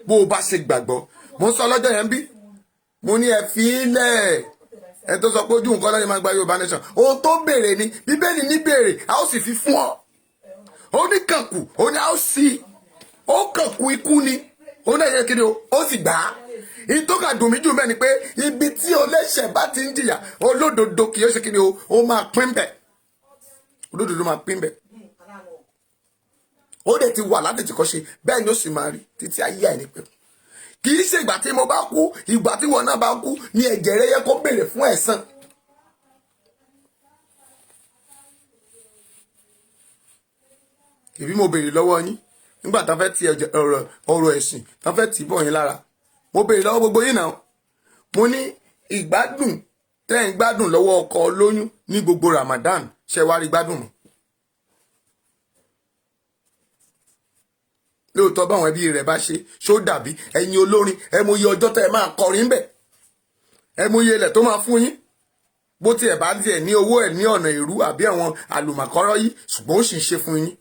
A: bó o bá ṣe gbàgbọ́ mo ń sọ lọ́jọ́ yẹn bí mo ní ẹ fi í lẹ̀ ẹ tó sọ pé ojú nǹkan náà ṣe máa gba Yorùbá nation ohun tó béèrè ni Bíbélì ní béèrè a ó sì fi fún ọ ó ní kànkù ó ní a ó sì ó kànkù ikú ni ó náà yẹ kiri o ó sì gbà á ìtọ́ka dùn mí jù mẹ́ni pé ibi tí olóṣèlú bá ti ń jìyà olódodo kì í ṣe kiri o ó máa pín bẹ̀ olódodo máa pín bẹ̀ ó dẹ̀ ti wà látẹ̀tì kọ́ ṣe bẹ́ẹ̀ ni ó sì máa rí títí ayé àìní pẹ́ kì í ṣe ìgbà tí mo bá kú ìgbà tí wọn náà bá kú ni ẹ̀jẹ̀ rẹ yẹ kó béèrè fún ẹ̀san. ìbí mo béèrè lọ́wọ́ yín nígbà tá fẹ́ ti ọ̀rọ̀ ẹ̀sìn tá fẹ́ tì bọ̀ yín lára mo béèrè lọ́wọ́ gbogbo yín náà mo ní ìgbádùn tẹ́ ń gbádùn lọ́wọ́ ọkọ olóyún ní gbogbo Ramadan ṣe wá rí gbádùn mọ́ lóòótọ́ báwọn ẹbí rẹ̀ bá ṣe ṣó dàbí ẹ̀yin olórin ẹ mọ iye ọjọ́ tẹ́ ẹ máa kọrin bẹ̀ ẹ mọ iye ilẹ̀ tó máa fún yín bó tiẹ̀ bá tiẹ̀ ní owó ẹ̀ ní ọ̀nà ìrú àbí àwọn àlùmọ̀kọ́rọ́ yìí ṣùgbọ́n ó sì ń ṣe fún yín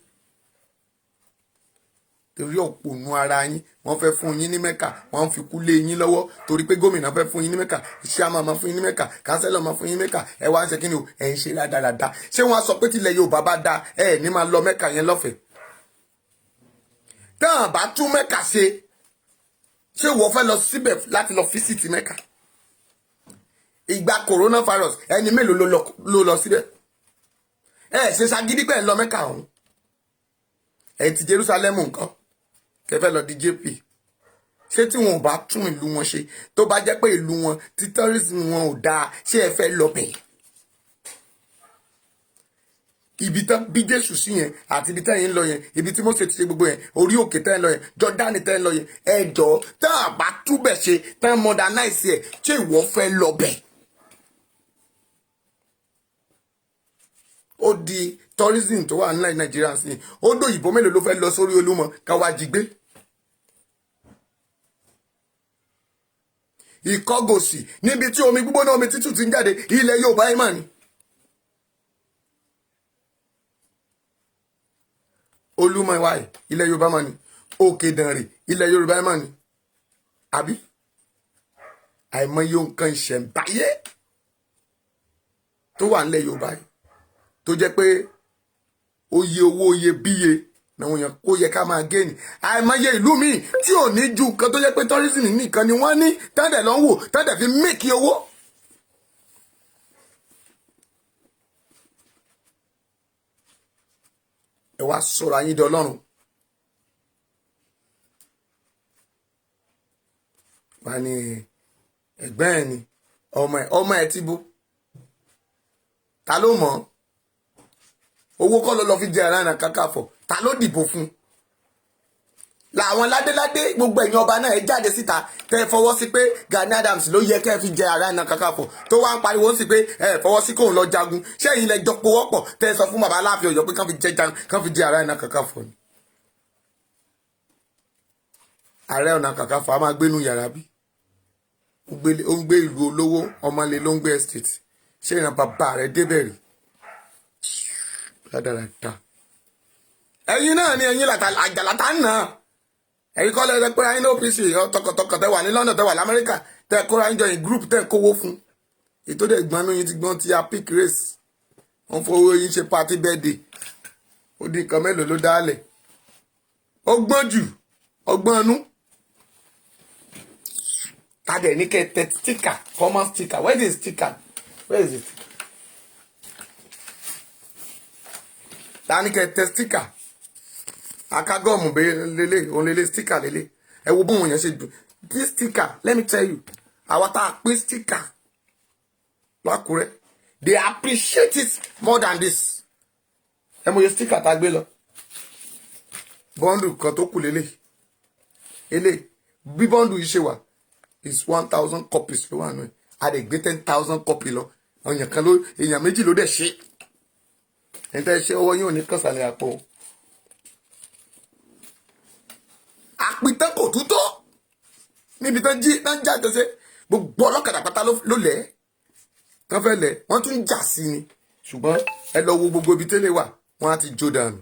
A: torí òpònú ara yín wọ́n fẹ́ fún yín ní mẹ́kà wọ́n fi kú lé yín lọ́wọ́ torí pé gómìnà fẹ́ fún yín ní mẹ́kà iṣẹ́ àmọ́ máa fún yín ní mẹ́kà kánsẹ́lọ̀ máa fún yín ní mẹ́kà ẹ wá ń ṣe kí ni o ẹ̀ ń ṣe rádaràda ṣé wọ́n á sọ pé tilẹ̀ Yorùbá bá da ẹ ní máa lọ mẹ́kà yẹn lọ́fẹ̀ẹ́ tán bá tún mẹ́kà ṣé wọ́n fẹ́ lọ síbẹ̀ láti lọ físìtì mẹ́kà ìgbà coronavirus ẹni mélòó ló lọ síbẹ̀ ẹ ṣe ṣagídí pẹ̀ ń lọ mẹ́kà ọ̀hún ẹ ti Jerusalem nǹkan kẹfẹ́ lọ di JP ṣé tí wọn ò bá tún ìlú wọn ṣe, tó bá jẹ́ pé ìlú wọn tí tourism wọn ò dáa, ṣé ẹ fẹ́ lọ bẹ̀? Ibi tán bí Jésù sí yẹn àti ibi tẹ́yìn ń lọ yẹn, ibi tí Mósè ti ṣe gbogbo yẹn, orí òkè tẹ́yìn lọ yẹn, Jọ́dánì tẹ́yìn lọ yẹn, ẹjọ́ tá a bá túbẹ̀ ṣe tán modernize ẹ̀, ṣé ìwọ fẹ́ lọ bẹ̀? Ó di tourism tó wà ní Nàìjíríà sí i. Ó dòyìnbó mélòó ló fẹ́ lọ sórí Olúmọ káwá jí gbé? Ìkọgòsì níbi tí omi gbígbóná omi tútù ti ń jáde, ilẹ̀ Yorùbá ẹ̀ mà ni. Olúmọ ìwà ẹ̀ ilẹ̀ Yorùbá mà ni. Òkè Ìdànrè ilẹ̀ Yorùbá ẹ̀ mà ni. Àbí àìmọye nǹkan ìṣẹ̀ǹbáyé tó wà nílẹ̀ Yorùbá yìí tó jẹ́ pé oye owó iyebíye náà yẹn kó yẹ ká máa gé ni. Àìmọye ìlú míì tí ò ní ju nǹkan tó jẹ́ pé tourism nìkan ni wọ́n ní tẹ́lẹ̀ lọ́ ń wò tẹ́lẹ̀ fi méèkì owó. Ẹ wá sọ̀rọ̀ ayé di Ọlọ́run. Wà ní ẹ̀gbẹ́ ẹ̀ ni ọmọ ẹ̀ ti bó. Ta ló mọ̀ ọ́? Owó kọ́ ló lọ fi jẹ Ààrẹ Ọ̀nà Kakanfò, ta ló dìbò fún? Làwọn ládéládé gbogbo ẹ̀yin ọba náà ẹ jáde síta tẹ́ ẹ fọwọ́ sí pé Gani Adams ló yẹ kẹ́ ẹ fi jẹ Ààrẹ Ọ̀nà Kakanfò, tó wá ń pariwo sí pé ẹ fọwọ́ sí kóun lọ jagun. Ṣé ẹ̀yin lẹ jọ pawọ́pọ̀ tẹ́ ẹ sọ fún bàbá Aláàfin Ọ̀yọ́ pé kán fi jẹ Ààrẹ Ọ̀nà Kakanfò ni? Ààrẹ Ọ̀nà Kakanfò a máa gbénu yàrá bí? Ó ń gbé ìlú olówó, ọmọlé ló ń gbé estate. Ṣé ìran bàbá rẹ̀ débẹ̀ rí? Dáadáa. Ẹ̀yin náà ni ẹ̀yin àjàlátà náà. Ẹ̀yin kọ́ lẹ́rẹ́ pé ayé ní OPC tọkàntọkàn tẹ́ wà ní London tẹ́ wà l'Amẹ́ríkà tẹ́ kóra ń jọ in group tẹ́ kówó fún. Ètò dẹ̀ gbọ́nú yín ti gbọ́n ti a pick race. Wọ́n fowó yín ṣe party birthday. Ó di nǹkan mélòó ló dálẹ̀? Ó gbọ́n jù, ọgbọ́n inú. Tadẹ̀ ní kẹ́ tẹ sticker, common sticker. Where is the sticker? Where is it? Tani kẹ́ tẹ sticker. Akagọ́ọ̀mù lélẹ̀ òun lélẹ̀ sticker lélẹ̀. Ẹ wo bóun yẹn ṣe dùn. This sticker, let me tell you, àwa tá a pín sticker l'Ákúrẹ́, they appreciate it more than this. Ẹ mọ̀ yẹ sticker tá a gbé lọ. Bọ́ndù kan tó kù lélẹ̀. Bí bọ́ndù yìí ṣe wà is 1,000 copies ló wà nù ẹ̀. A lè gbé 10,000 copy lọ. Èèyàn méjì ló dẹ̀ ṣe. Ẹni tẹ́ ṣe ọwọ́ yóò ní kànsálẹ̀ àpò. Àpìtán kò tútó níbi tán já tẹ́sẹ̀ gbogbo ọlọ́kadà pátá ló lẹ̀ tán fẹ́ lẹ̀ wọ́n tún jà sí ni ṣùgbọ́n ẹ lọ wo gbogbo ibi tẹ́lẹ̀ wà wọ́n á ti jó dànù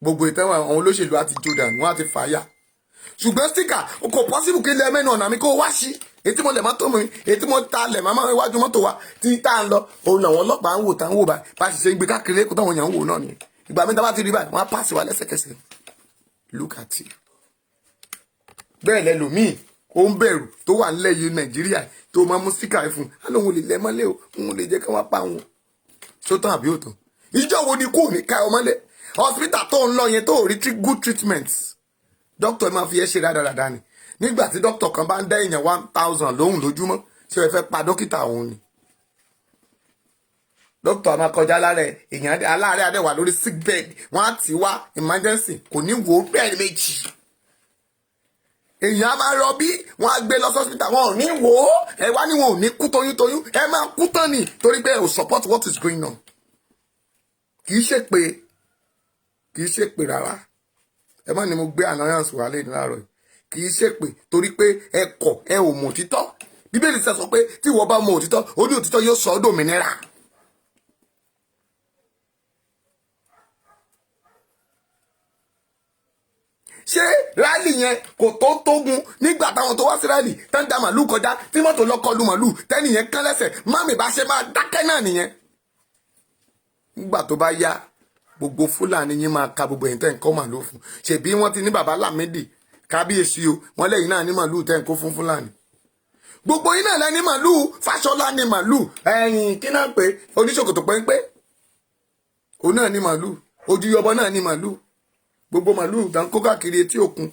A: gbogbo ìtẹ́wọ̀n àwọn olóṣèlú á ti jó dànù wọ́n á ti fàáyà ṣùgbọ́n stika kò pọ́sibù kí ilẹ̀ mẹ́nu ọ̀nà mi kó wá sí ètí mo lẹ̀ mọ́tò mi ètí mo ta lẹ̀ mọ́mọ́ iwájú mọ́tò wa tí tá à ń lọ òun làwọn ọlọ́pàá ń wò tá ń wò báyìí bá ṣe gbé káàkiri kó táwọn èèyàn ń wò náà ni ìgbà mi tá bá ti rí báyìí wọ́n á pàṣẹ wa lẹ́sẹ̀kẹsẹ̀. Look at you. Bẹ́ẹ̀ lẹ́lòmíì ó ń bẹ̀rù tó wà nílẹ̀ yìí Nàìjíríà tó máa mú síkà fún alóhun lè lẹ́ mọ́lẹ̀ o òun lè jẹ́ ká wá pa wọn. Sótàn àbí òtàn. Ìjọ wo ni kò ní ká ọ mọ́lẹ̀? Hospital tó ń lọ yẹn tó rí good treatment. Dókítà máa fi ẹ́ ṣe rádaràda ni. Nígbà tí dókítà kan bá ń dá èèyàn 1,000 lóhùn lójúmọ́ ṣé ẹ fẹ́ pa dókítà òun ni? Dókítà máa kọjá lára èèyàn aláàárẹ̀ adẹ́wà lórí sick bed wọ́n á ti wá emergency kò ní wò ó bẹ́ẹ̀ méjì. Èèyàn á máa rọbí wọ́n á gbé lọ hospital wọn ò ní wò ó ẹ wá ní wọn ò ní kú toyúntoyún ẹ máa kú tán ni torí pé ò support what is going on. Kì í ṣe pé rárá ẹ má ní mo gbé annoyance wà lẹ́yìn láàárọ̀ yìí kì í ṣe pé torí pé ẹ kọ̀ ẹ ò mọ̀ òtítọ́ Bíbélì sọ pé tí ìwọ bá mọ̀ òtítọ́ ó ní òtítọ́ yóò sọ ọ́ dòmìnira. Ṣé rálì yẹn kò tó tógun nígbà táwọn tó wá sí rálì tán da màlúù kọjá tí mọ́tò lọ kọlu màlúù tẹ́nì yẹn kán lẹ́sẹ̀ máàmì bá ṣe máa dákẹ́ náà nìyẹn. Nígbà tó bá yá gbogbo Fúlàní yín máa ka gbogbo ẹ̀yìn tẹ́ ń kọ́ màlúù fún ṣèbí wọ́n ti ní bàbá Lámídì kábíyèsí o wọ́n lẹ́yìn náà ní màlúù tẹ́ ń kó fún Fúlàní. Gbogbo yín náà lẹ́ni màlúù Fáṣọlá ní màlúù ẹ̀yìn kí náà pé oníṣòkòtò pẹ́ńpẹ́ òun náà ní màlúù Ojúyọbọ náà ní màlúù gbogbo màlúù tán kó káàkiri etí òkun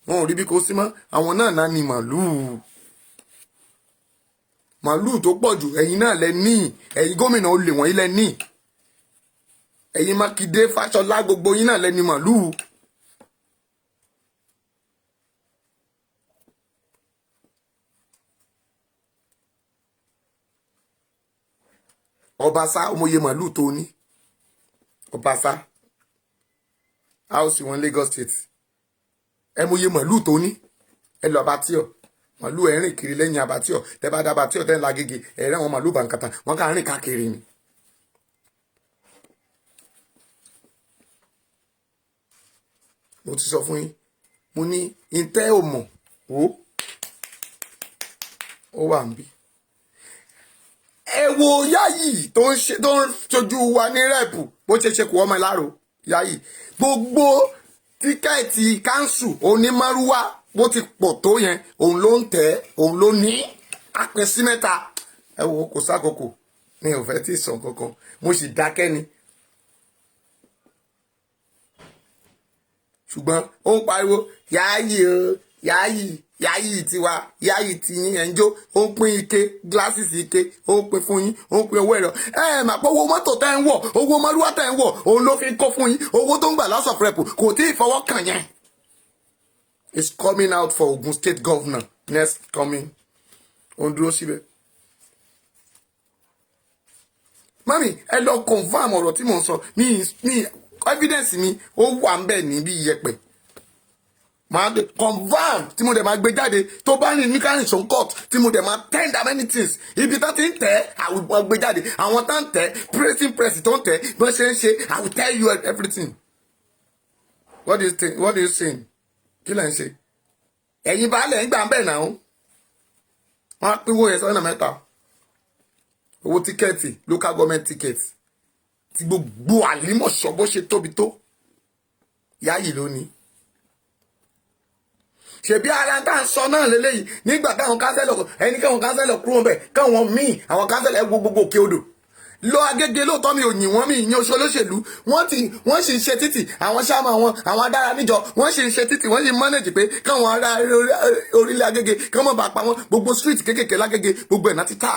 A: wọn ò rí bí kò sí mọ́ àwọn náà ní màlúù tó pọ̀ jù ẹ̀yin náà lẹ ní ẹ̀yin gómìnà olè wọ̀nyí lẹ ní ẹ̀yin Mákindé Fáṣọlá gbogbo yín náà lẹ ní màlúù. Ọbaṣá ọmọye màlúù tó ní Ọbaṣá house wọn Lagos State ẹ mọye màlúù tó ní ẹ lọ Abattoir màlúù ẹ rìn kiri lẹ́yìn Abattoir tẹ bá dá Abattoir tẹ ń la gègé ẹ rẹ àwọn màlúù bàǹkàtà wọn kà ń rìn káàkiri ni. mo ti sọ fún yín mo ní intẹ́ ò mọ̀ ó wà ń bí. ẹ wo Yayi tó ń ṣojú wa ní rẹ́ẹ̀pù bó ṣe kù ọmọ ìlàrò Yayi gbogbo tíkẹ́ẹ̀tì káńsù onímọ̀rúwá bó ti pọ̀ tó yẹn òun ló ń tẹ̀ òun ló ní apẹ̀ sí mẹ́ta. ẹ wo kò sákòókò mi ò fẹ́ tí ì sọ kankan mo sì dákẹ́ ni. ṣùgbọ́n ó ń pariwo Yayi o Yayi tiwa Yayi ti yín ẹ̀ ń jó ó ń pín ike glasses ike ó ń pín fún yín ó ń pín owó ẹ̀rọ mà pé owó mọ́tò tẹ́ ń wọ̀ owó mọ́lúwá tẹ́ ń wọ̀ òun ló fi ń kó fún yín owó tó ń gbà House of Rep kò tí ì fọwọ́ kàn yẹn. It's coming out for Ogun State Governor next coming òun dúró síbẹ̀. mami ẹ lọ confam ọ̀rọ̀ tí mò ń sọ ní evidence mi ó wà ń bẹ̀ níbi ìyẹpẹ̀ máa de confam tí mo dẹ̀ máa gbé jáde tó bá ní ní court tí mo dẹ̀ máa tender many things ibi tó ti ń tẹ̀ àwọn gbé jáde àwọn tó ń tẹ̀ pressing press tó ń tẹ̀ bó ṣe ń ṣe I will tell you everything. What do you think? What do you saying? Kí lẹ̀ ń ṣe ẹ̀yin baálẹ̀ ń gbà ń bẹ̀ náà wọ́n á pínwó yẹn sọ́nà mẹ́ta owó tíkẹ́ẹ̀tì local government ticket tí gbogbo Àlímọ̀ṣọ́ bó ṣe tóbi tó Yayi lónìí. ṣebí ara tá à ń sọ náà lélẹ́yìí nígbà táwọn kánsẹ́lọ̀ ẹni káwọn kánsẹ́lọ̀ kúrò bẹ̀ káwọn míì àwọn kánsẹ́lọ̀ gbogbo òkè odò lọ Agége lóòótọ́ mi ò yìn wọ́n mi ìyẹn oṣù olóṣèlú wọ́n sì ń ṣe títì àwọn sáàmù àwọn adára níjọ wọ́n sì ń ṣe títì wọ́n sì ń mọ́nẹ̀jì pé káwọn ará orílẹ̀ Agége káwọn bá pa wọn gbogbo street kékèké lágége gbogbo ẹ̀ náà ti tà.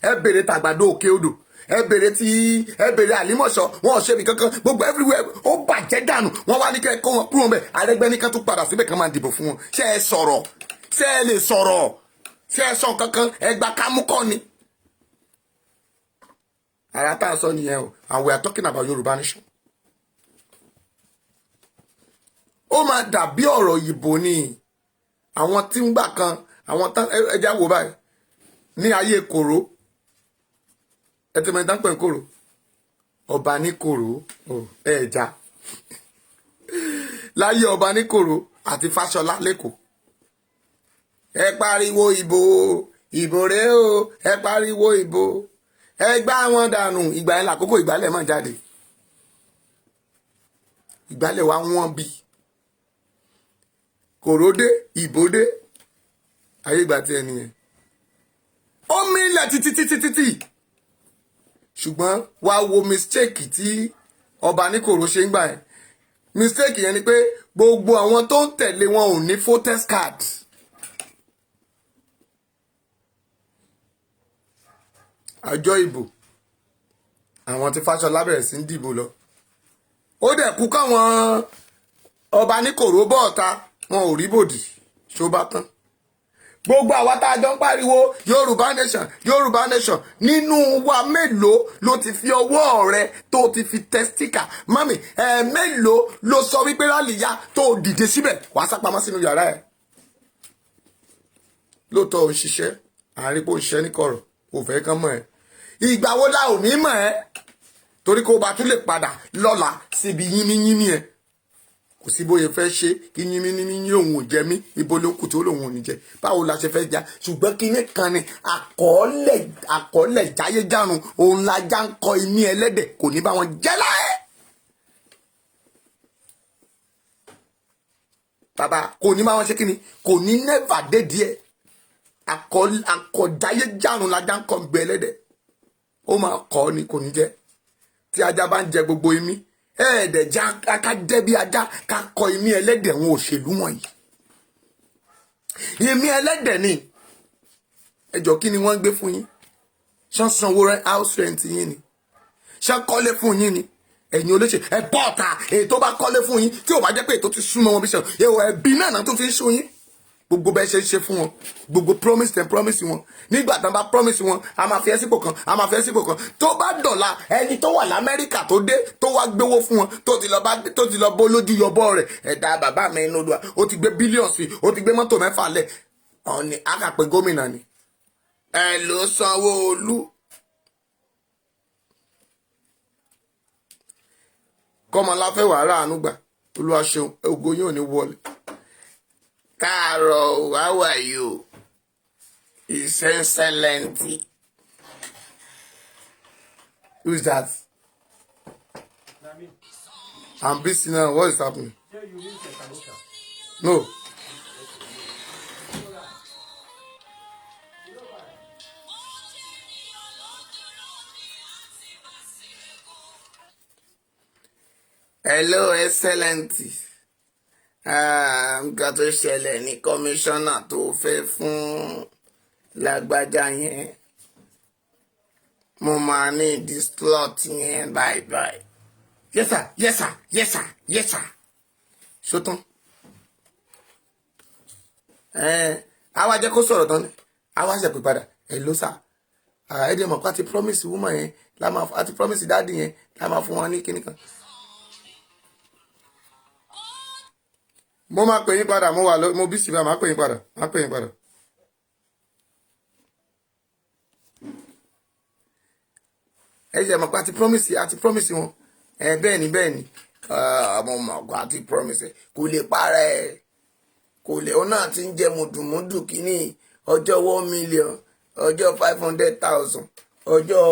A: ẹ bèrè tàgbàdo òkè odò ẹ bèrè Àlímọ̀ṣọ́ wọn ò ṣe bí kankan gbogbo everywhere ó bàjẹ́ dànù wọn wá ní kẹ́ kó wọn kúrò bẹ́ẹ̀ Arẹ́gbẹ́ ní ká tún padà síbẹ̀ kán máa dìbò fún wọn ṣé ẹ sọ̀rọ̀ ṣé ẹ lè sọ̀rọ̀ ṣé ẹ sọ kankan ẹ gba kámúkọ́ ni. ara tá a sọ nìyẹn o and we are talking about Yorùbá nation. ó máa dàbí ọ̀rọ̀ ìbò ni àwọn tí ń gbà kan àwọn tán ẹja wò báyìí ní ayé Kòró ẹ ti mọ ìdánpẹ̀ Kòró ọba ní Kòró ẹ̀ẹ́dá láyé ọba ní Kòró àti Fáṣọlá lẹ́kọ̀ọ́ ẹ pariwo ìbò rèé o ẹ pariwo ìbò ẹ gbá wọn dànù ìgbà yẹn lákòókò ìgbálẹ̀ máa jáde ìgbálẹ̀ wa wọ́n bí Kòró dé ìbò dé ayé ìgbà tí ẹni yẹn ó mílẹ̀ títí ṣùgbọ́n wá wo mistake tí ọba ní Kòró ṣe ń gbà yẹn mistake yẹn ni pé gbogbo àwọn tó ń tẹ̀lé wọn ò ní voters card. àjọ ìbò àwọn tí Fáṣọlá bẹ̀rẹ̀ sí ń dìbò lọ ó dẹ̀ kú káwọn ọba ní Kòró bọ́ọ̀ta wọn ò rí bòdì ṣó bá tán gbogbo àwa tá a jọ ń pariwo Yorùbá nation Yorùbá nation nínú wa mélòó ló ti fi ọwọ́ rẹ tó ti fi tẹ́stíkà mami mélòó ló sọ wípé rálìyá tó dìde síbẹ̀ wàá sápamọ́ sínú yàrá ẹ̀ lóòótọ́ ò ń ṣiṣẹ́ àárín pò ń ṣiṣẹ́ ní kọ̀rọ̀ ò fẹ́ kán mọ̀ ẹ́ ìgbà wo la ò ní mọ̀ ẹ́ torí kó o bá tún lè padà lọ́la síbi yínmíyínmí ẹ̀ kò sí bóyá fẹ́ ṣe kí yínmíyínmí òun ò jẹ mí ibo ló kù tó lòun ò ní jẹ báwo la ṣe fẹ́ jà ṣùgbọ́n kí ní kan ni àkọọ́lẹ̀ jáyéjàrun òun la já ń kọ imí ẹlẹ́dẹ̀ kò ní bá wọn jẹ́ láyé. bàbá kò ní bá wọn ṣe kí ni kò ní nẹ́fà dé díẹ̀ àkọjáyéjàrun la já ń kọ gbẹ ẹlẹ́dẹ̀ ó máa kọ́ ni kò ní jẹ́ tí ajá bá ń jẹ gbogbo imí ẹ̀ẹ́dẹ̀ já ká jẹ́ bí ajá ká kọ imí ẹlẹ́dẹ̀ wọn òṣèlú wọ̀nyí. Imí ẹlẹ́dẹ̀ ni ẹjọ́ kí ni wọ́n ń gbé fún yín? Ṣé sanwó house rent yín ni? Ṣé kọ́lé fún yín ni? Ẹ̀yin olóṣèlú ẹ bọ́ọ̀ta èyí tó bá kọ́lé fún yín tí ò bá jẹ́ pé èyí tó ti súnmọ́ wọn bí ṣe ẹbí náà tó fi ń sún yín. Gbogbo bẹ́ẹ̀ ṣe ń ṣe fún wọn, gbogbo promise wọn nígbà tán bá promise wọn a máa fi ẹ́ sípò kan, a máa fi ẹ́ sípò kan, tó bá dọ̀la ẹni tó wà l'Amẹ́ríkà tó dé tó wá gbowó fún wọn tó ti lọ bó lójú yọbọ rẹ̀ ẹ̀dá bàbá mi inú olúwa ó ti gbé billions sí, ó ti gbé mọ́tò 6 lẹ̀ ọ̀ni àkàpẹ́ gómìnà ni ẹ ló Sanwó-Olú. Kọ́mọláfẹ́ wàhálà àánú gbà Olúwa ṣeun ògo yóò ní wọlé. Carol, how are you? His Excellency. Who is that? I'm busy now. What is happening? No. Hello, Excellency. Nǹkan tó ṣẹlẹ̀ ní kọmíṣánná tó fẹ́ fún lágbájá yẹn mo máa ní di slot yẹn bye. Yes sir, yes sir, yes sir, yes sir. Ṣótán àwa jẹ́ kó sọ̀rọ̀ tán ni àwa ṣe pé padà hello sir ẹ̀ẹ́dẹ̀ mọ̀ pé a ti promise woman yẹn a ti promise dáàdì yẹn la máa fún wọn ní kíní kan. Mo máa pè yín padà mo bí síbẹ̀ máa pè yín padà ẹ jẹ́ mọ̀ pé a ti promise wọn bẹ́ẹ̀ ni ọmọ mọ̀gbọ́n àti promise kò lè para ẹ̀ kò lè ó náà ti ń jẹ mùdùmùdù kínní ọjọ́ 1 million ọjọ́ 500,000 ọjọ́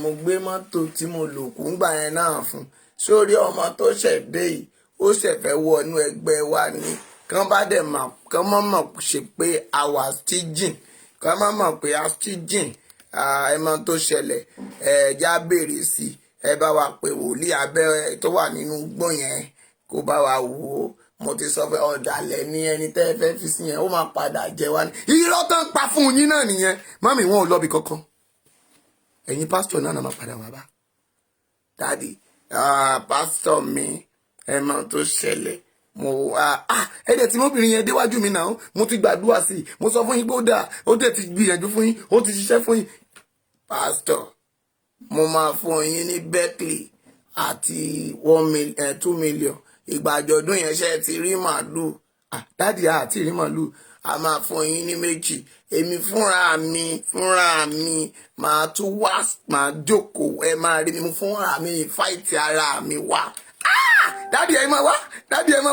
A: mo gbé mọ́tò tí mo lò kú ńgbà yẹn náà fún sórí ọmọ tó ṣẹ̀ dé yìí ó ṣẹ̀fẹ̀ wọnú ẹgbẹ́ wa ni kán bá dẹ̀ mọ̀ kán mọ̀ mọ̀ ṣe pé àwa stíjìn kán mọ̀ mọ̀ pé a stíjìn ẹ mọ̀ tó ṣẹlẹ̀ já béèrè sí ẹ bá wa pè wòlíì abẹ́ tó wà nínú gbọ̀n yẹn kó bá wa wò ó mo ti sọ pé ọ̀dàlẹ̀ ní ẹni tẹ́ ẹ fẹ́ fi sí yẹn ó máa padà jẹ wá ní irọ́ tán pa fún yín náà nìyẹn mọ́mì wọn ò lọ́bi kankan ẹ̀yin pásítọ̀ náà máa padà wá bá dáàdì pásítọ̀ mi ẹ mọ̀ tó ṣẹlẹ̀ mo ẹ̀dẹ̀ tí mọ́bìnrin yẹn déwájú mi náà mo ti gbàdúrà sí i mo sọ fún yín pé ó dáa ó dẹ̀ ti gbìyànjú fún yín ó ti ṣiṣẹ́ fún yín pásítọ̀ mo máa fún yín ní Berkeley àti 2 million ìgbà àjọ̀dún yẹn ṣe ti rí màálùú dáàdì àti rí màálùú a máa fún yín ní 2 èmi fúnra mi máa tún wá máa jókòó ẹ máa rí mi fúnra mi fáìtì ara mi wá dáàdì ẹ máa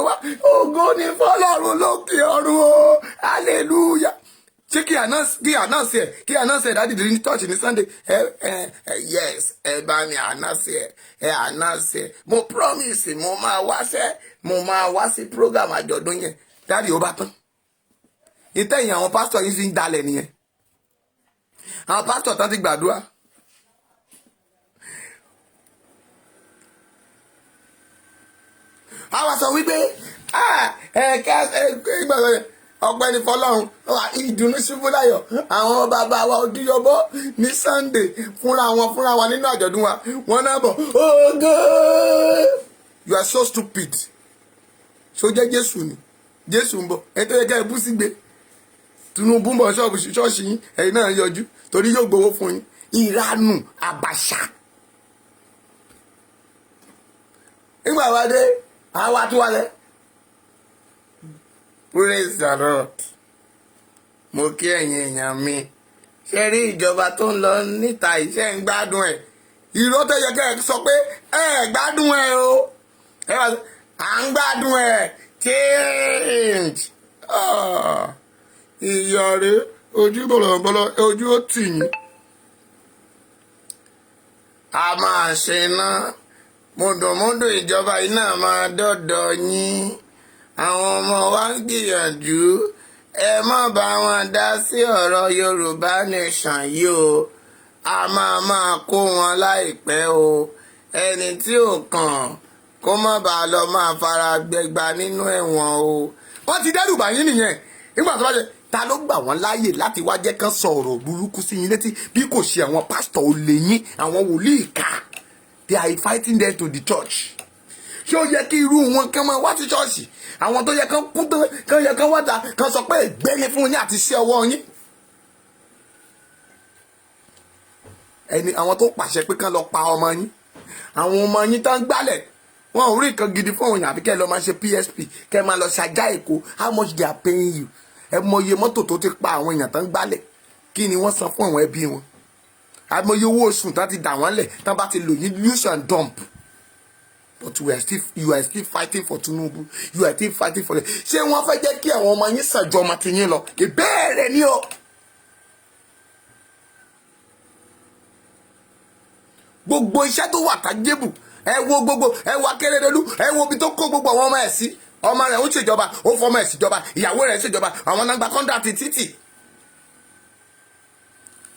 A: wá ògo ni fọ́lọ́run lókè ọ̀run o hallelujah ṣé kí announce ẹ dáàdì ní church ní Sunday yes ẹ bá mi announce ẹ mo promise mo máa wá sí program àjọ̀dún yẹn dáàdì ó bá tán ìtẹ̀yìn àwọn pásítọ̀ yìí fi ń dalẹ̀ nìyẹn àwọn pásítọ̀ tán ti gbàdúrà àwa sọ wípé ọ̀gbẹ́ni fọ́lọ́run ìdùnnú ṣubú láyọ̀ àwọn bàbá wa Odúyọbọ ní Sunday fúnra wa nínú àjọ̀dún wa wọn náà bọ̀ ògo. You are so stupid ṣó jẹ́ Jésù ni Jésù ń bọ̀ ẹ tó yẹ ká ẹ bú sígbe Tinubu ń bọ̀ ṣọ́ọ̀ṣì yín ẹ̀yin náà yọjú torí yóò gbowó fún yín ìranù àbàṣà. nígbà wá dé àwa tó wálẹ̀ praise the Lord mo kí ẹ̀yin èèyàn mi ṣe rí ìjọba tó ń lọ níta iṣẹ́ ń gbádùn ẹ̀ ìró tó yẹ kẹ́ ẹ sọ pé ẹ gbádùn ẹ o ẹ wá à ń gbádùn ẹ change ìyọ̀rẹ́ ojú bọ̀lọ̀bọ̀lọ̀ ojú ó tì yín a máa ṣe náà mọ̀dọ̀mọ́dọ̀ ìjọba yìí náà máa dọ́dọ̀ yín àwọn ọmọ wa ń gbìyànjú ẹ má bá wọn dá sí ọ̀rọ̀ Yorùbá nation yìí o a máa kó wọn láìpẹ́ o ẹni tí ò kàn kó má bàa lọ máa fara gbẹgba nínú ẹ̀wọ̀n o. wọ́n ti dẹ́rù bá yín nìyẹn nígbà tó bá jẹ ta ló gbà wọ́n láàyè láti wá jẹ́ kán sọ̀rọ̀ burúkú sí yín létí bí kò ṣe àwọn pásítọ̀ olè yín àwọn wòlíì ká they are fighting them to the church. ṣé ó yẹ kí irú wọn kán máa wá sí ṣọ́ọ̀ṣì àwọn tó yẹ kán kú tán kán yẹ kán wáta kán sọ pé ìgbẹ́ni fún yín àti iṣẹ́ ọwọ́ yín. ẹni àwọn tó pàṣẹ pé kán lọ pa ọmọ yín àwọn ọmọ yín tán gbálẹ̀ wọn ò rí nǹkan gidi fún òyìn àbí kẹ́ ẹ lọ máa ṣe PSP kẹ́ ẹ máa lọ ṣàjá èkó how much they are paying you ẹ mọye mọ́tò tó ti pa àwọn èèyàn tán gbálẹ̀ kí ni wọ́n san fún àwọn ẹbí wọn àmọye owó oṣù tán ti dà wọ́n lẹ̀ tán bá ti lò yín use and dump but you are still fighting for Tinubu you are still fighting for them ṣé wọ́n fẹ́ jẹ́ kí àwọn ọmọ yín sàjọ ọmọ ti yín lọ ìbéèrè ni o. gbogbo iṣẹ́ tó wà tájébù ẹ wo gbogbo ẹ wo Akérédolú ẹ wo ibi tó kó gbogbo àwọn ọmọ ẹ̀ sí ọmọ rẹ̀ ń ṣèjọba ó fọmọ ẹ̀ síjọba ìyàwó rẹ̀ ń ṣèjọba àwọn náà gba kọ́ńdàtì títì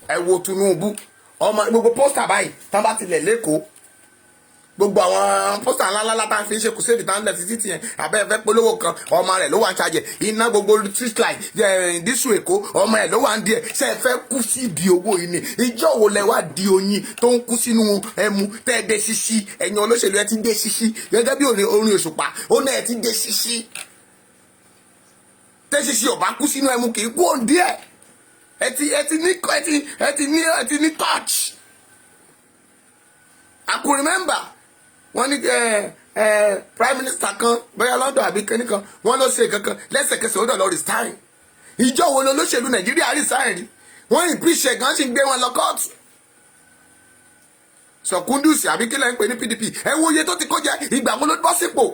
A: ẹ wo Tinubu ọmọ gbogbo pósítà báyìí tán bá tilẹ̀ lẹ́kọ̀ọ́ gbogbo àwọn pósítà ńláńlá tá a fi ń ṣe kùsẹ́ẹ̀dì tá a ń lẹ̀ sí títì yẹn abẹ́ ẹ̀fẹ́ polówó kan ọmọ rẹ̀ ló wà ń ṣàjẹ́ iná gbogbo street light dísù èkó ọmọ ẹ̀ ló wà ń díẹ̀ ṣe é fẹ́ kú sí ìdí owó yìí ni ìjọ wo lẹ wá di oyin tó ń kú sínú ẹmu tẹ́ ẹ dé ṣíṣí ẹ̀yin olóṣèlú ẹ ti dé ṣíṣí gẹ́gẹ́ bí orin òṣùpá ó náà ẹ ti dé ṣíṣí tẹ́ ṣíṣí ọ̀bá kú sínú ẹmu kì í kú òǹdí ẹ̀ ẹ ti ní touch. I could remember wọ́n ní prime minister kan bóyá London àbí kẹ́ni kan wọ́n ló ṣe kankan lẹ́sẹ̀kẹsẹ̀ ó dọ̀ lọ resign ìjọ wo ló lóṣèlú Nàìjíríà resign rí wọ́n impeach gan ṣì ń gbé wọn lọ kóòtù Sọ̀kúndùsì àbí kílẹ̀ ń pè ní PDP ẹ wo iye tó ti kó jẹ ìgbà wo ló bọ́ sípò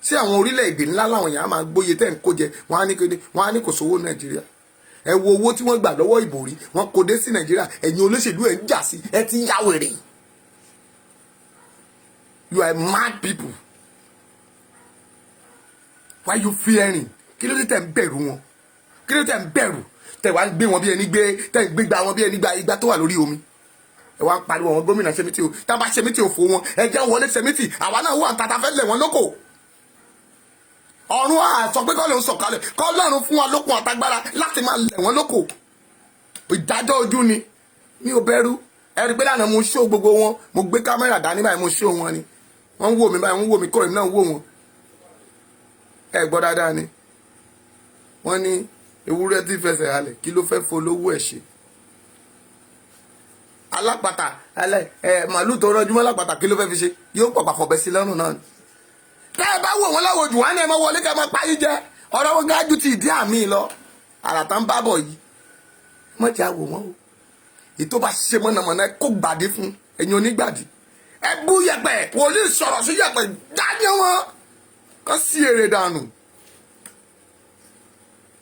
A: sí àwọn orílẹ̀-èdè ńlá láwọn èèyàn máa gbóye tẹ́ ń kó jẹ wọ́n á ní kò sówó Nàìjíríà ẹ wo owó tí wọ́n gbà lọ́wọ́ Ìbòrí wọ́n kó dé sí Nàìjíríà ẹ̀yin olóṣèlú ẹ̀ ń jà sí ẹ ti ń yáwèrè. You are mad people. Why you fearing? Kí ló dé tẹ́ ń bẹ̀rù wọn? Kí ló dé tẹ́ ń bẹ̀rù? Tẹ́ wá ń gbé wọn bí ẹni gbé tẹ́ ń gbégbá wọn bí ẹni gba igbá tó wà lórí omi. Ẹ wá ń pariwo àwọn gómìnà ṣẹ́mítì o. Tá a bá ṣẹ́mítì òfò wọn, ẹ jẹ́ wọlé ṣẹ́mítì. Àwa náà wà ń tata fẹ́ lẹ̀ wọ́n lóko. Ọ̀run àsọ pé kọ́ ló ń sọ̀kalẹ̀. Kọ́ lọ́run fún wa lókun àtagbára láti máa lẹ̀ wọ́n lóko. Ìdájọ́ ojú ni. Mi ò bẹ̀rù. Ẹ rí pé lánàá mo ṣó gbogbo wọn. Mo gbé kámẹ́rà dání báyìí mo ṣó wọn ni. Wọ́n ń wò mí báyìí wọ́n ń wò mí kọ́ èmi náà ń wò wọn. Ẹ gbọ́ dáadáa ni. Wọ́n ní ewúrẹ́ tí fẹsẹ̀ halẹ̀ kí ló fẹ́ folówó ẹ̀ ṣe. Alápàtà màálù tó rọjú mọ́ alápàtà kí ló fẹ́ fi ṣe yóò pọ̀ pàfọ̀ bẹ́ sí lọ́rùn náà ni. Tẹ́ ẹ bá wò wọ́n láwọ̀ jù wá ní ẹ máa wọlé kẹ́ ẹ máa pa yín jẹ ọ̀rọ̀ wọn gájú ti ìdí àmì lọ àràtà ń bá bọ̀ yìí. Mọ̀ jẹ́ àwò wọn o. Ètò bá ṣe mọ̀nàmọ́ná kó gbàdé fún ẹ̀yin onígbàdì. Ẹ bú yẹ̀pẹ̀ wòlíì sọ̀rọ̀ sí yẹ̀pẹ̀ dání wọn kọ́ sí èrè dànù.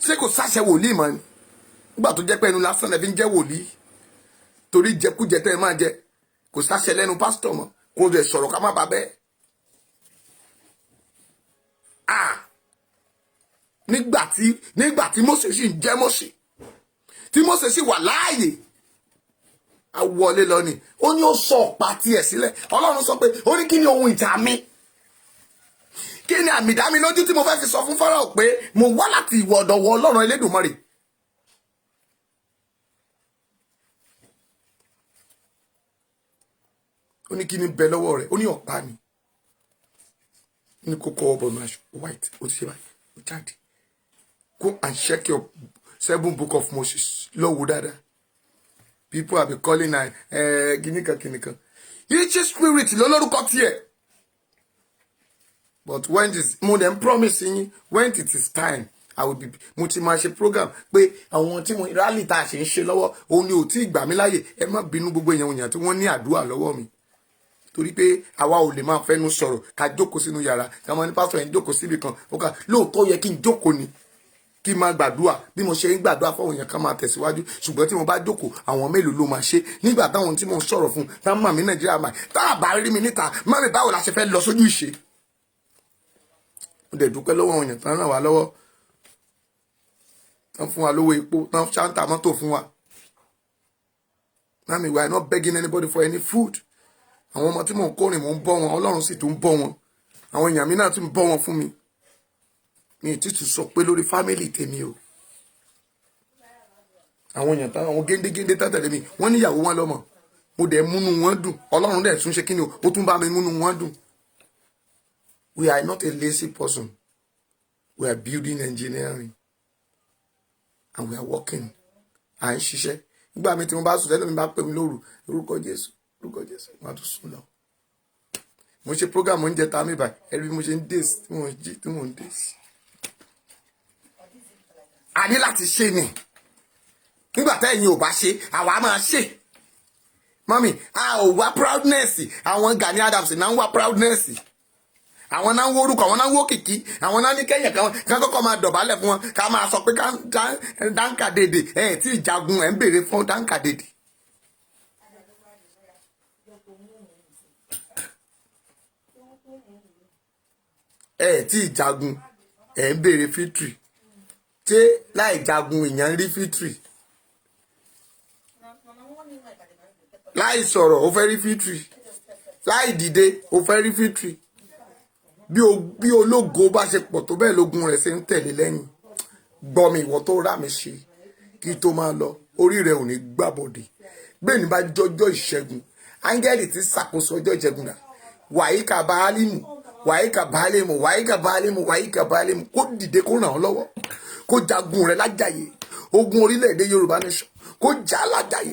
A: Ṣé kò sáṣẹ wòlíì mọ́ ni nígbà tó jẹ́ pé ẹnu lásán lẹ fi ń jẹ́ wòlíì torí jẹkújẹ tẹ́ ẹ máa jẹ kò sáṣẹ lẹ́nu pásítọ̀ mọ́ kò lè sọ̀rọ̀ ká má bà bẹ́ẹ̀. nígbà tí Mósè sì ń jẹ́ Mósè tí Mósè sì wà láàyè a wọlé lọ ni ó ní ó sọ ọ̀pá tiẹ̀ sílẹ̀ Ọlọ́run sọ pé ó ní kí ni ohun ìjà mi kí ni àmì ìdá mi lójú tí mo fẹ́ fi sọ fún Fáráò pé mo wá láti ìwọ ọ̀dọ̀ wọ Ọlọ́run Elédùmarè. Ó ní kí ni bẹ lọ́wọ́ rẹ̀ ó ní ọ̀pá ni ó ní kó kọ́ ọ bọ̀nù aṣọ white ó ti ṣe báyìí ó jáde go and check your 7 book of Moses lọ́wọ́ dáadáa. People have been calling kìnìkan. Each spirit lórúkọ tiẹ̀. But when this more than promising, when it is time, I will be mo ti máa ṣe program pé àwọn tí mo rally tá a ṣe ń ṣe lọ́wọ́ òun ni ò tí ì gbà mí láyè ẹ má bínú gbogbo èèyàn tí wọ́n ní àdúrà lọ́wọ́ mi. Torí pé àwa ò lè máa fẹ́nu sọ̀rọ̀ ká jókòó sínú yàrá ká máa ní pásítọ̀ yẹn jókòó síbi kan ó ká lóòótọ́ yẹ kí n jókòó ni kí n máa gbàdúrà bí mo ṣe ń gbàdúrà fáwọn èèyàn kan máa tẹ̀síwájú ṣùgbọ́n tí mo bá jókòó àwọn mélòó ló máa ṣe nígbà táwọn tí mo ń sọ̀rọ̀ fún táwọn màmí Nàìjíríà máa tá a bá rí mi níta mọ́mi báwo la ṣe fẹ́ lọ sójú ìṣe. Mo dẹ̀ dúpẹ́ lọ́wọ́ àwọn èèyàn tán ràn wá lọ́wọ́ tán fún wa lówó epo tán ṣáńtà mọ́tò fún wa. Mami, we are not begging anybody for any food. àwọn ọmọ tí mò ń kórìn mò ń bọ́ wọn, Ọlọ́run sì tún ń bọ́ wọn, àwọn èèyàn mi náà tún ń bọ́ wọn fún mi. Mi ì títù sọ pé lórí fámìlì tèmi o. Àwọn èèyàn táwọn àwọn géńdégéńdé tá tẹ̀lé mi wọ́n níyàwó wọn lọ́mọ, mo dẹ̀ múnú wọn dùn, Ọlọ́run dẹ̀ tún ṣe kí ni o, ó tún bá mi múnú wọn dùn. We are not a lazy person. We are building engineering and we are working. À ń ṣiṣẹ́. Nígbà mi tí mo bá sùn tẹ́lẹ̀ mi bá pè mí lóru, orúkọ Jésù, wọ́n á tún sùn lọ. Mo ṣe program oúnjẹ tá mi báyìí, ẹ̀rí bí mo ṣe ń dé sí, tí mo jí, tí mo ń dé sí. A ní láti ṣe ni. Nígbà tẹ́yìn ò bá ṣe, àwa máa ṣe. Mọ́mì, a ò wá proudness, àwọn Gani Adams náà ń wá proudness. Àwọn náà ń wó orúkọ, àwọn náà ń wó kìkì, àwọn náà ní kẹ́yìn kan kọ́kọ́ máa dọ̀bálẹ̀ fún wọn, ká máa sọ pé dáńkà dèdè, tí ìjagun ẹ̀ ń béèrè fún dáńkà dèdè. Tí ìjagun ẹ̀ ń béèrè fítírì. Ṣé láì jagun èèyàn rí fítírì? Láì sọ̀rọ̀ ó fẹ́ rí fítírì. Láì dìde ó fẹ́ rí fítírì. Bí ológo bá ṣe pọ̀ tó bẹ́ẹ̀ lógun rẹ̀ ṣe ń tẹ̀lé lẹ́yìn. Gbọ́ mi ìwọ tó rà mí ṣe kí tó máa lọ, orí rẹ̀ ò ní gbàbọ̀dé. Bẹ́ẹ̀ ni bá jọjọ́ ìṣẹ́gun, áńgẹ́lì ti ṣàkóso ọjọ́ ìṣẹ́gun náà. Wàyíká Báálímù, wàyíká Báálímù, wàyíká Báálímù, wàyíká Báálímù, kó dìde kó ràn ọ́ lọ́wọ́, kó jagun rẹ̀ lájàyè, ogun orílẹ̀-èdè Yorùbá nation, kó jà lájàyè,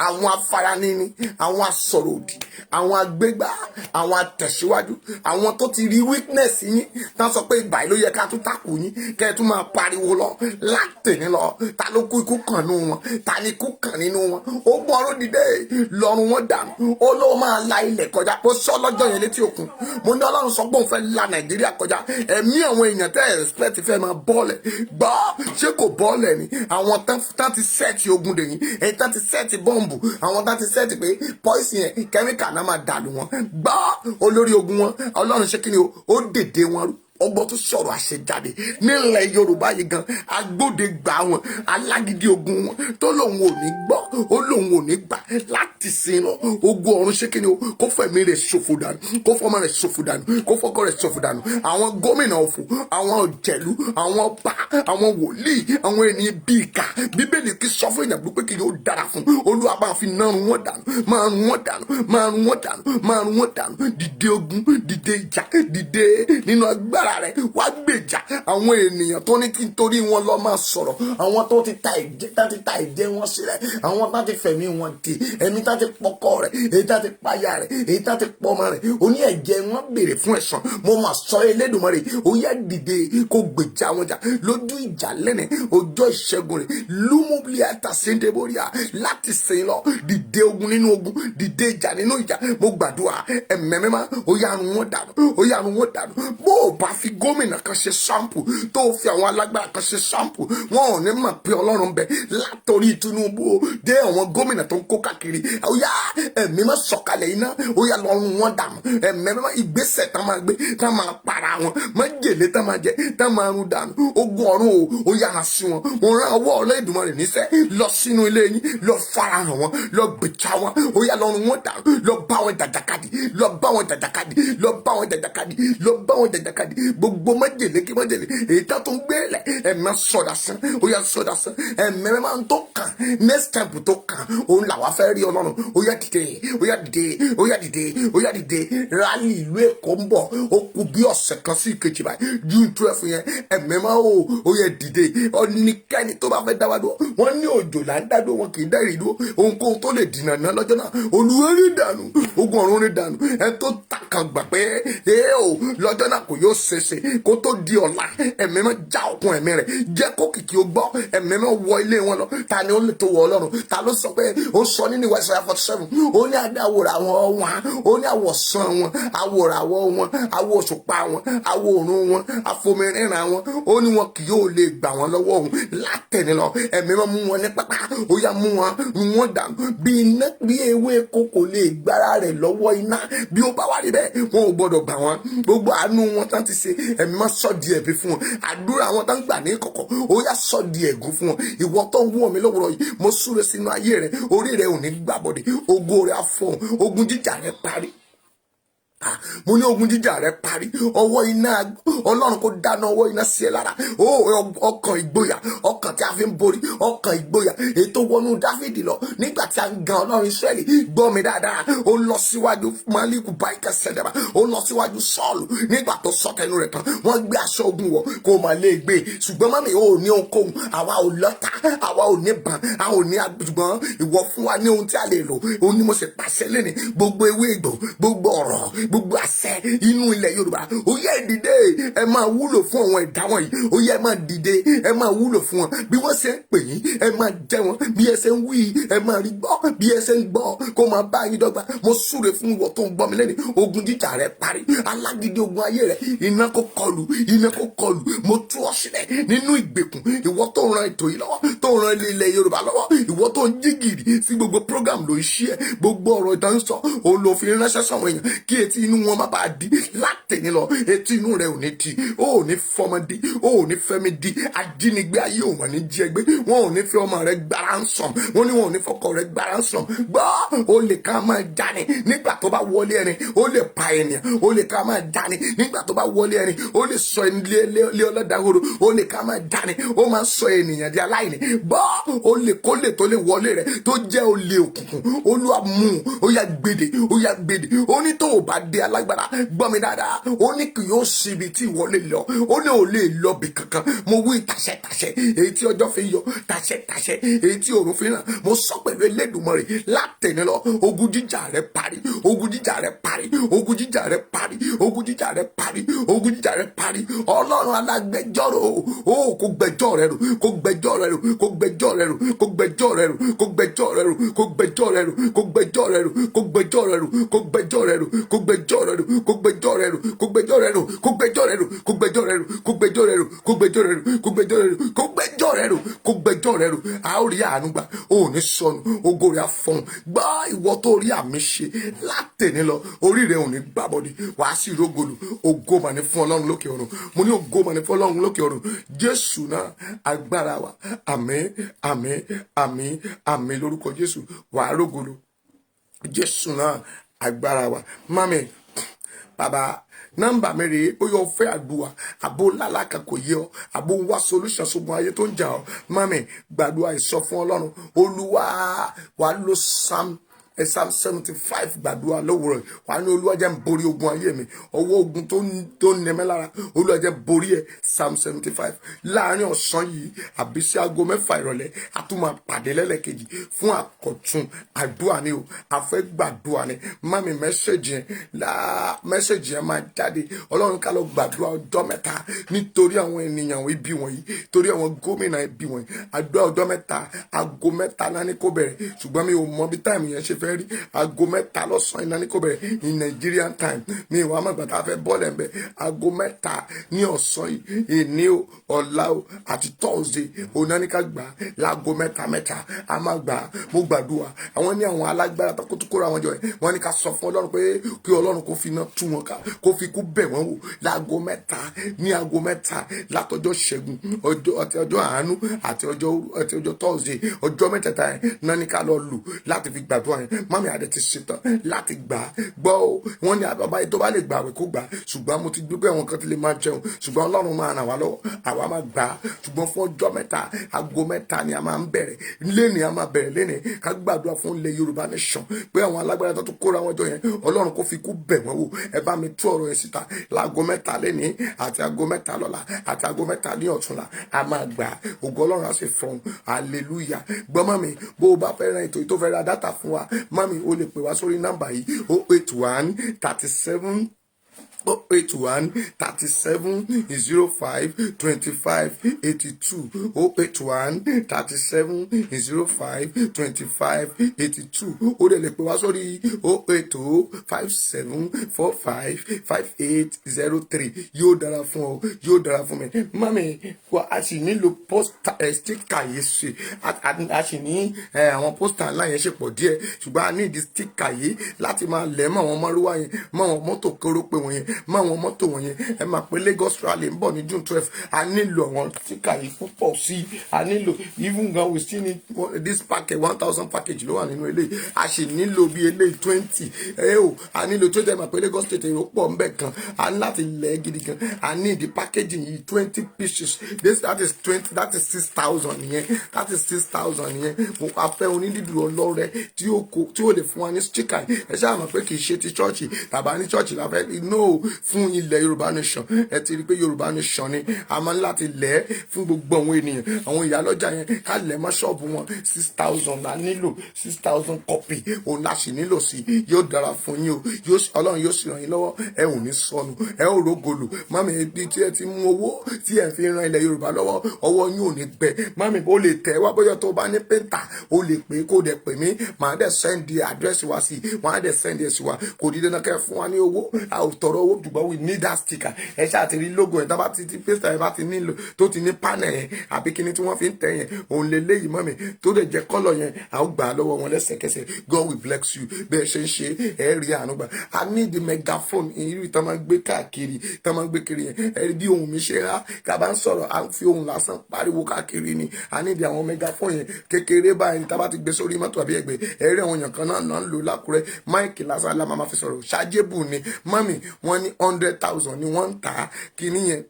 A: àwọn afaranini, àwọn asọ̀rọ̀ òdì, àwọn agbégbá, àwọn atẹ̀síwájú, àwọn tó ti rí weakness yín tán sọ pé ìgbà ló yẹ ká tún takò yín, kẹ́ ẹ tún máa pariwo lọ látẹ̀ní lọ, ta ló kú ikú kàn nínú wọn, ta ni ikú kàn nínú wọn, ó gbọ́rọ̀ dìde lọ́rùn wọn dànù, ó ló máa la ilẹ̀ kọjá, ó sọ lọ́jọ́ yẹn létí òkun. Mo ní Ọlọ́run sọ pé òun fẹ́ la Nàìjíríà kọjá, ẹ̀mí àwọn èèyàn tẹ́ expect fẹ́ máa bọ́ọ̀lẹ̀ gbọ́, ṣé kò bọ́ọ̀lẹ̀ ni? Àwọn tán ti sẹ́ẹ̀tì ogun dè yín, èyí tán ti sẹ́ẹ̀tì bọ́ǹbù, àwọn tán ti sẹ́ẹ̀tì pé pọ́ìsì yẹn kẹ́míkà náà máa dàlù wọn gbọ́, olórí ogun wọn Ọlọ́run ṣé kí ni o, ó dèdè wọn rú. Ọgbọ́n tó sọ̀rọ̀ àṣejáde nílẹ̀ Yorùbá yìí gan, agbóde gbà wọn, alágídí ogun wọn tó lòun ò ní gbọ́, ó lòun ò ní gbà láti sin lọ. Ogun ọ̀run ṣé kí ni o, kó fẹ̀mí rẹ̀ ṣòfò dànù, kó fọmọ rẹ̀ ṣòfò dànù, kó fọkọ rẹ̀ ṣòfò dànù. Àwọn gómìnà òfò, àwọn òjẹ̀lú, àwọn ọba, àwọn wòlíì, àwọn ènìyàn bíi ìkà, Bíbélì kì í sọ fún èèyàn pé kí yóò dára fún Olúwa bá fi náà run wọn dànù, máa run wọn dànù, máa run wọn dànù, máa run wọn dànù. Dìde ogun, dìde ìjà, dìde nínú agbára rẹ̀, wá gbèjà àwọn ènìyàn tó ní kí n torí wọn lọ máa sọ̀rọ̀, àwọn tó ti ta ìjẹ wọn sílẹ̀, àwọn tá ti fẹ̀mí wọn dè, ẹ̀mí tá ti pọkọ rẹ̀, èyí tá ti payà rẹ̀, èyí tá ti pọmọ rẹ̀, oní ẹ̀jẹ̀ wọn béèrè fún ẹ̀san. Mo máa sọ Elédùmarè, ó yá dìde kó gbèjà wọn jà lójú ìjà lẹ́nẹ̀ ọjọ́ ìṣẹ́gun rẹ̀ lúmúbílì àtàséndébóríà láti sẹ́yìn lọ. Dìde ogun nínú ogun, dìde ìjà nínú ìjà. Mo gbàdúrà ẹ̀mẹ́mẹ́má, ó yá run wọn dànù, ó yá run wọn dànù. Bó o bá fi gómìnà kan ṣe sample, tó fi àwọn alágbára kan ṣe sample, wọn ò ní mọ̀ pé Ọlọ́run bẹ látòrí Tinubu dé àwọn gómìnà tó ń kó káàkiri. Ó yá ẹ̀mí má sọ̀kalẹ̀ iná, ó yá lọ́run wọn dànù. Ẹ̀mí má ìgbésẹ̀ tán máa gbé, tán máa para wọn, má jèlé tán máa jẹ, tán máa run dànù. Ogun ọ̀run ó yá hàn sí wọn. Mo rán ọwọ́ Olódùmarè níṣẹ́ lọ sínú ilé yín, lọ farahàn wọn, lọ gbèjà wọn. Ó yá lọ́run wọn dànù, lọ bá wọn jàjàkadì, lọ bá wọn jàjàkadì, lọ bá wọn jàjàkadì, lọ bá wọn jàjàkadì. Gbogbo májèlé kí májèlé èyí tá tó ń gbé lẹ̀, ẹ̀mí sọ̀dà sán, ó yá sọ̀dà sán. Ẹ̀mí máa ń tó kàn, next step tó kàn, òun làwa fẹ́ rí Ọlọ́run. Ó yá dìde, ó yá dìde, ó yá dìde, ó yá dìde. Rálì ìlú Èkó ń bọ̀, ó kù bí ọ̀sẹ̀ kan sí ìkejì báyìí, June 12 yẹn. Ẹ̀mí máa ó yá dìde. Ọ̀nìkẹ́ni tó bá fẹ́ dá wa dúró, wọ́n ní òjò là ń dá dúró, wọn kì í dá ìrì dúró. Ohunkóhun tó lè dìnnà náà lọ́jọ́ náà, Olúwa rí dànù, ogun ọ̀run rí dànù. Ẹ tó takàn gbà pé lọ́jọ́ náà kò yóò ṣeéṣe kó tó di ọ̀la. Ẹ̀mí máa já òkun ẹ̀mí rẹ̀, jẹ́ kó kìkì ó gbọ́. Ẹ̀mí máa wọ ilé wọn lọ. Ta ni ó lè tó wọ Ọlọ́run? Ta ló sọ pé ó sọ nínú ìwé Isaiah 47, ó ní àwòrán àwọn wọn, ó ní àwọ̀sán wọn, àwòràwọ̀ wọn, àwọ̀ òṣùpá wọn, àwọ̀ òrùn wọn, àfòmìrìnà wọn, ó ní wọn kì yóò lè gbà wọn lọ́wọ́ òun látẹ̀ni lọ. Ẹ̀mí máa mú wọn ní pápá, ó yá mú wọn dànù bí iná, bí ewé kòkò lè gbára rẹ̀ lọ́wọ́ iná. Bí ó bá wà níbẹ̀, wọn ò gbọdọ̀ gbà wọn. Gbogbo àánú wọn tán ti ṣe, ẹ̀mí máa sọ di ẹ̀bi fún wọn. Àdúrà wọn tán gbà ní kọ̀kọ̀, ó yá sọ di ẹ̀gún fún wọn. Ìwọ tó ń wọ̀ mí lówùrọ̀ yìí, mo súre sínú ayé rẹ̀, orí rẹ̀ ò ní gbàbọ̀dẹ̀, ògo rẹ̀ á fọ́, ogun jíjà rẹ̀ parí. mo ní ogun jíjà rẹ parí. Ọwọ́ iná Ọlọ́run kó dáná ọwọ́ iná sí ẹ lára. Ọkàn ìgboyà, ọkàn tí a fi ń borí, ọkàn ìgboyà ètò wọnú Dáfídì lọ nígbà tí a ń gan Ọlọ́run Ísírẹ́lì. Gbọ́ mi dáadáa, ó lọ síwájú Málíkù báyìíká sẹ́dẹ̀bà, ó lọ síwájú Sọ́ọ̀lù nígbà tó sọ tẹnu rẹ̀ tán. Wọ́n gbé aṣọ ogun wọ̀ kó máa lè gbé. Ṣùgbọ́n mọ́mí ò ní ohunkóhun, àwa ò lọ́tà, àwa ò ní bàn, a ò ní ṣùgbọ́n ìwọ fún wa ní ohun tí a lè lò. Ó ní mo ṣe pàṣẹ lẹ́ni gbogbo ewé ìgbò, gbogbo ọ̀rọ̀, gbogbo àṣẹ inú ilẹ̀ Yorùbá. Ó yẹ dìde, ẹ máa wúlò fún àwọn ẹ̀dá wọ̀nyí. Ó yẹ máa dìde, ẹ máa wúlò fún wọn. Bí wọ́n ṣe ń pè yín, ẹ máa jẹ́ wọn. Bí ẹ ṣe ń wí, ẹ máa rí gbọ́. Bí ẹ ṣe ń gbọ́, kó máa bá yín dọ́gba. Mo súre fún ìwọ tó ń gbọ́ mi lẹ́ni. Ogun jíjà rẹ parí. Alágídí ogun ayé rẹ, iná kó kọlù, iná kó kọlù. Mo tú ọ sílẹ̀ nínú ìgbèkùn. Ìwọ tó ń ran ètò yìí lọ́wọ́, tó ń ran ilẹ̀ Yorùbá lọ́wọ́. Ìwọ tó ń jí gìrì sí gbogbo program ló ń ṣí ẹ. Gbogbo ọ̀rọ̀ ìdánsọ, òun ló fi ránṣẹ́ sọ̀rọ̀ èèyàn kí etí inú wọn má bàa di. Látẹ̀ni lọ, etí inú rẹ ò ní di. Ó ò ní fọmọ di, ó ò ní fẹ́mi di. Ajínigbé ayé ò wọ́n ní jí ẹgbẹ́. Wọn ò ní fi ọmọ rẹ gbára ń sọ̀m. Wọ́n ní wọn ò ní fọkọ rẹ gbára ń sọ̀m. Gbọ́, ó lè ká máa jáni nígbà tó bá wọlé ẹni. Ó lè pa ènìyàn. Ó lè ká máa jáni nígbà tó bá wọlé ẹni. Ó lè sọ ẹni lé ọlọ́dàhoro. Ó lè ká máa jáni. Ó máa sọ ènìyàn di aláìní. Gbọ́, ó lè kólé tó lè wọlé rẹ tó jẹ́ olè òkùnkùn. Olúwa mú, ó yá gbèdè, ó yá gbèdè. Ó ní tó ò bá dé alágbára, gbọ́ mi dáadáa. Ó ní kì yóò sí ibi tí ìwọ lè lọ. Ó ní ò lè lọ bì kankan. Mo wí tàṣẹ èyí tí ọjọ́ fi yọ, tàṣẹ èyí tí òòrùn fi ràn. Mo sọ pẹ̀lú Elédùmarè látẹ̀ni lọ. Ogun jíjà rẹ parí, ogun jíjà rẹ parí, ogun jíjà rẹ parí, ogun jíjà rẹ parí, ogun jíjà rẹ parí. Ọlọ́run alágbẹjọ́rò, ó kó gbẹjọ́ rẹ rò, kó gbẹjọ́ rẹ rò, kó gbẹjọ́ rẹ rò, kó gbẹjọ́ rẹ rò, kó gbẹjọ́ rẹ rò, kó gbẹjọ́ rẹ rò, kó gbẹjọ́ rẹ rò, kó gbẹjọ́ rẹ rò, kó gbẹjọ́ rẹ rò, kó gbẹjọ́ rẹ rò, kó gbẹjọ́ rẹ rò, kó gbẹjọ́ rẹ rò, kó gbẹjọ́ rẹ rò, kó gbẹjọ́ rẹ rò, kó gbẹjọ́ rẹ rò, kó gbẹjọ́ rẹ rò, kó gbẹjọ́ rẹ rò, kó gbẹjọ́ rẹ rò, kó gbẹjọ́ rẹ rò. A ó rí àánú gbà, ó ní sọnù, ògo rẹ á fọhùn. Gbá ìwọ tó rí àmì ṣe látẹ̀ni lọ, orí rẹ ò ní gbàbọdè, wàá sì rógòlù. Ògo mà ní fún Ọlọ́run lókè ọ̀run. Mo ní ògo mà ní fún Ọlọ́run lókè ọ̀run. Jésù náà agbára wa. Àmín, àmín, àmín, àmín lórúkọ Jésù. Wàá rógòlù. Jésù náà agbára wa. Mami, bàbá, nọ́mbà mi rèé, ó yọ fẹ́ àdúrà, àbò làlákà kò yẹ ọ, àbò ń wá solution sógun ayé tó ń jà ọ. Mami, gbàdúrà ìsọ fún Ọlọ́run. Olúwa wàá lo Psalm 75 gbàdúrà lówùrọ̀. Wàá ní Olúwa jẹ́ n borí ogun ayé mi. Ọwọ́ ogun tó ń nẹmẹ́ lára, Olúwa jẹ́ borí ẹ̀. Psalm 75. Láàárín ọ̀sán yìí àbí sí aago 6 ìrọ̀lẹ́, a tún máa pàdé lẹ́lẹ́kejì fún àkọ́tún àdúrà ni o. A fẹ́ gbàdúrà ni. Mami, mẹ́sẹ̀jì yẹn máa jáde. Ọlọ́run ká lọ gbàdúrà ọjọ́ 3 nítorí àwọn ènìyàn ibi wọ̀nyí, torí àwọn gómìnà ibi wọ̀nyí. Àdúrà ọjọ́ 3, aago 3 náà ni kò bẹ̀rẹ̀. Ṣùgbọ́n mi ò mọ bí táìmù yẹn ṣe fẹ́ rí. Aago 3 lọ́sàn-án iná ní kò bẹ̀rẹ̀ in Nigerian time. Mi ìwà àmọ́ ìgbàtà fẹ́ bọ́ọ̀lù ẹ̀mbẹ́. Aago 3 ní ọ̀sán yìí, ìní o, ọ̀la o, àti Thursday, òun náà ní ká gbà á. Láago 3 a máa gbà á. Mo gbàdúrà. Àwọn ní àwọn alágbára tó kóra wọn jọ yẹn. Wọ́n ní ká sọ fún Ọlọ́run pé kí Ọlọ́run kó fi iná tú wọn ká, kó fi kú bẹ̀ wọ́n wò. Láago 3 ní aago 3 látọjọ́ Ṣẹ́gun, àti ọjọ́ àánú, àti ọjọ́ Thursday, ọjọ́ mẹ́tẹ̀ẹ̀ta yẹn náà ní ká lọ lù láti fi gbàdúrà yẹn. Mami adé ti ṣetán láti gbà á. Gbọ́ o, wọ́n ní àbábá yìí tó bá lè gbà àwẹ̀ kó gbà á. Ṣùgbọ́n mo ti gbé pé àwọn kan ti lè máa jẹun. Ṣùgbọ́n Ọlọ́run máa ràn wá lọ́wọ́. Àwa máa gbà á. Ṣùgbọ́n fún ọjọ́ 3, aago 3 ni a máa ń bẹ̀rẹ̀. Lénìí a máa bẹ̀rẹ̀ lénìí. Ká gbàdúrà fún ilẹ̀ Yorùbá nation pé àwọn alágbára tó kóra wọn jọ yẹn, Ọlọ́run kó fi kú bẹ̀ wọ́n wò. Ẹ bá mi tú ọ̀rọ̀ yẹn síta. Láago 3 lénìí àti aago 3 lọ́la àti aago 3 ní ọ̀túnla. A máa gbà á. Ògo Ọlọ́run á sì fọhùn. Hallelujah. Gbọ́ mami, bó o bá fẹ́ ran ètò yìí tó fẹ́ ra dátà fún wa, mami, o lè pè wá sórí nọ́mbà yìí 081 37 081 37 05 25 82 081 37 05 25 82. Ó dẹ̀ lè pè wá sórí 080 57 45 5803. Yóò dára fún ọ, yóò dára fún mi. Mami, a sì nílò sticker yìí ṣe. A sì ní àwọn pósítà ńlá yẹn ṣe pọ̀ díẹ̀, ṣùgbọ́n a ní ìdí sticker yìí láti máa lẹ̀ mọ́ àwọn mọ́rúwá yẹn, mọ́ àwọn mọ́tò kórópè wọ̀nyẹn. mọ́ àwọn mọ́tò wọ̀nyẹn. Ẹ máa pé Lagos rally ń bọ̀ ní June 12. A nílò àwọn tíkà yìí púpọ̀ sí. A nílò even gan we still need this package 1000 package ló wà nínú eléyìí. A sì nílò bí eléyìí 20. A nílò 20. Ẹ máa pé Lagos state èrò pọ̀ ń bẹ̀ kan. A ní láti lẹ̀ gidi gan. I need the packaging yìí 20 pieces. That is 20. That is 6,000 yẹn. That is 6,000 yẹn. Mo pa fẹ́ onídìdú ọlọ́rẹ tí ó lè fún wa ní sticker. Ẹ ṣáà mọ̀ pé kì í ṣe ti church tàbá ní church la fẹ́ no fún ilẹ̀ Yorùbá nation. Ẹ ti rí pé Yorùbá nation ni a máa ń láti lẹ̀ fún gbogbo àwọn ènìyàn. Àwọn ìyálọ́jà yẹn ká lẹ̀ mọ́ ṣọ́ọ̀bù wọn. 6,000 la nílò. 6,000 copy òun la sì nílò sí. Yóò dára fún yín o. Ọlọ́run yóò sì ràn yín lọ́wọ́. Ẹ ò ní sọnù. Ẹ ò rógolò. Mami ibi tí ẹ ti mú owó tí ẹ fi ran ilẹ̀ Yorùbá lọ́wọ́ ọwọ́ yín ò ní gbẹ. Mami o lè tẹ̀ wá bóyá tó bá ní pẹ́ntà o lè pè kó dẹ̀ pè mí. Màá dẹ̀ send address wa sí. Wọ́n á dẹ̀ send ẹ̀ sí wa. Kò dídé náà kẹ́ fún wa ní owó. A ò tọrọ owó ṣùgbọ́n we need that sticker. Ẹ ṣáà ti rí logo yẹn. Tá bá ti pẹ́ntà yẹn bá ti nílò tó ti ní panel yẹn àbí kíní tí wọ́n fi ń tẹ̀ yẹn òun lè léyìí mọ́mi tó dẹ̀ jẹ́ kọ́lọ̀ yẹn a ó gbà á lọ́wọ́ wọn lẹ́sẹ̀kẹsẹ̀. God will bless you. Bẹ́ẹ̀ ṣe ń ṣe ẹ rí àánú gbà. I need the megaphone irú ìtàn máa ń gbé káàkiri tán máa ń gbé kiri yẹn. Ẹ rí bí ohun mi ṣe rá ká bá ń sọ̀rọ̀ à ń fi ohun lásán pariwo káàkiri ni. I need àwọn megaphone yẹn kékeré báyìí tá bá ti gbé sórí mọ́tò àbí ẹgbẹ́ ẹ rí àwọn èèyàn kan náà ń lò lákùrẹ́ máìkì lásán la máa fi sọ̀rọ̀ ṣáájébù ni mọ́mì wọ́n ní 100,000 ni wọ́n ń tà á kíní yẹn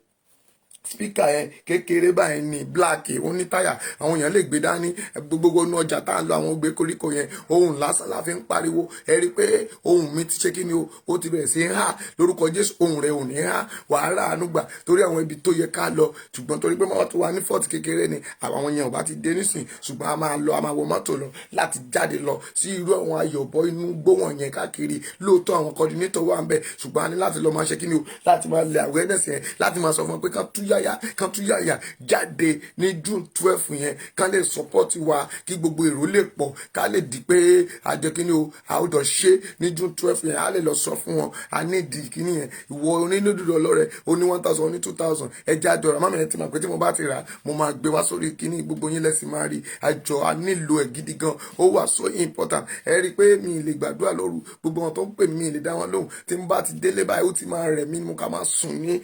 A: speaker yẹn kékeré báyìí ní black onítáyà àwọn èèyàn lè gbé dání gbogbo inú ọjà tá à ń lo àwọn gbé koríko yẹn ohun lásán la fi ń pariwo ẹ rí i pé ohun mi ti ṣe kí ni o ó ti bẹ̀rẹ̀ sí hà lórúkọ Jésù ohun rẹ̀ ò ní hà wàhálà ànúgbà torí àwọn ibi tó yẹ ká lọ ṣùgbọ́n torí pé mọ́tò wa ní fọ́ọ̀tì kékeré ni àwọn yẹn ò bá ti dé nísìn ṣùgbọ́n a máa wọ mọ́tò lọ láti jáde lọ sí irú àwọn ayọ̀bọ inú gbówọ̀n yẹn káàkiri lóòótọ́ àwọn coordinator wà ń bẹ̀ ṣùgbọ́n a ní láti lọ máa ṣe kí ni o láti máa lẹ awareness yẹn láti máa sọ fún wọn pé kan tún yáyà jáde ní June 12 yẹn kan lè support wa kí gbogbo èrò lè pọ̀ ká lè di pé àjọ kíní o àwùjọ ṣe ní June 12 yẹn á lè lọ sọ fún wọn a ní ìdí kíní yẹn ìwọ onílódúdú ọlọ́rẹ̀ oní 1,000 oní 2,000 ẹja àjọ rà mọ́mìnira tí mà pé tí mo bá ti rà mo máa gbé wá sórí kíní gbogbo yín lẹ́sìn máa rí àjọ a nílò ẹ̀ gidi gan ó wà so important ẹ rí i pé mi lè gbàdúrà lóru gbogbo wọn tó ń pè mí lè dá wọn lóhùn tí mo bá ti délé báyìí ó ti máa rẹ̀ mí mo ká máa sùn ní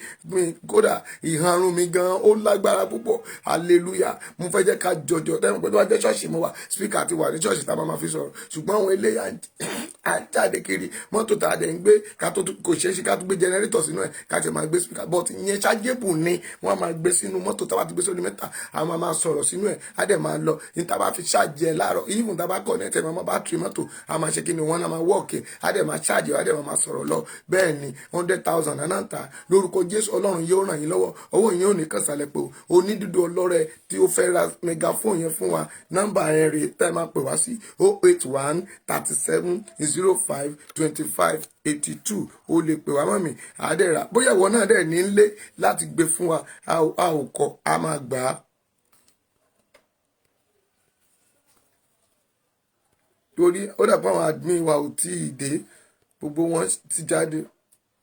A: kódà ìhanrun mi gan ó lágbára púpọ̀ hallelujah mo fẹ́ jẹ́ ká jọjọ tẹ́lẹ̀ pé tó wá jẹ́ ṣọ́ọ̀ṣì mo wà speaker ti wà ní ṣọ́ọ̀ṣì tá a máa fi sọ̀rọ̀ ṣùgbọ́n àwọn eléyà àjáde kiri mọ́tò tá a dẹ̀ ń gbé ká tó kò ṣeé ṣe ká tó gbé generator sínú ẹ̀ ká ṣe máa gbé speaker but ìyẹn ṣáàjẹ́bù ni wọ́n máa gbé sínú mọ́tò tá a bá ti gbé sórí mẹ́ta a máa sọ̀rọ̀ sínú ẹ̀ á dẹ̀ máa lọ ní tá a bá fi ṣáàjẹ́ láàárọ̀ even tá a bá connect ẹ̀ máa bátìrì mọ́tò a máa ṣe kí ni wọ́n náà máa wọ́ọ̀kì á dẹ̀ máa ṣáàjẹ́ á dẹ̀ máa sọ̀rọ̀ lọ bẹ́ẹ̀ ni 100,000 náà ń ta lórúkọ Jésù Ọlọ́run yóò ràn yín lọ́wọ́ owó yín ò ní kàn sálẹ̀ pé onídùúdú ọlọ́rẹ̀ tí ó fẹ́ ra megaphone yẹn fún wa nọ́mbà yẹn rèé tẹ́ máa pè wá sí 081 37 05 25 82 o lè pè wá mọ́ mi àádẹ́ra bóyá ìwọ náà dẹ̀ ní lé láti gbé fún wa a ò kọ́ a máa gbà á. torí ó dàpọ̀ àwọn admin wa ò tí ì dé gbogbo wọn ti jáde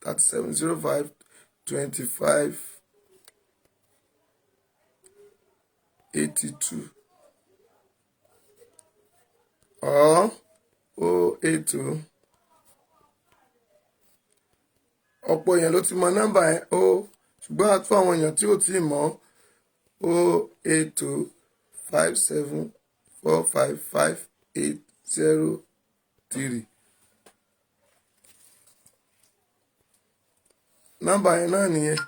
A: 37 05 25 82 or 082 ọ̀pọ̀ èèyàn ló ti mọ nọ́mbà yẹn o ṣùgbọ́n àtúntò àwọn èèyàn tí ò tí ì mọ̀ 082 57 455 803 nọ́mbà yẹn náà nìyẹn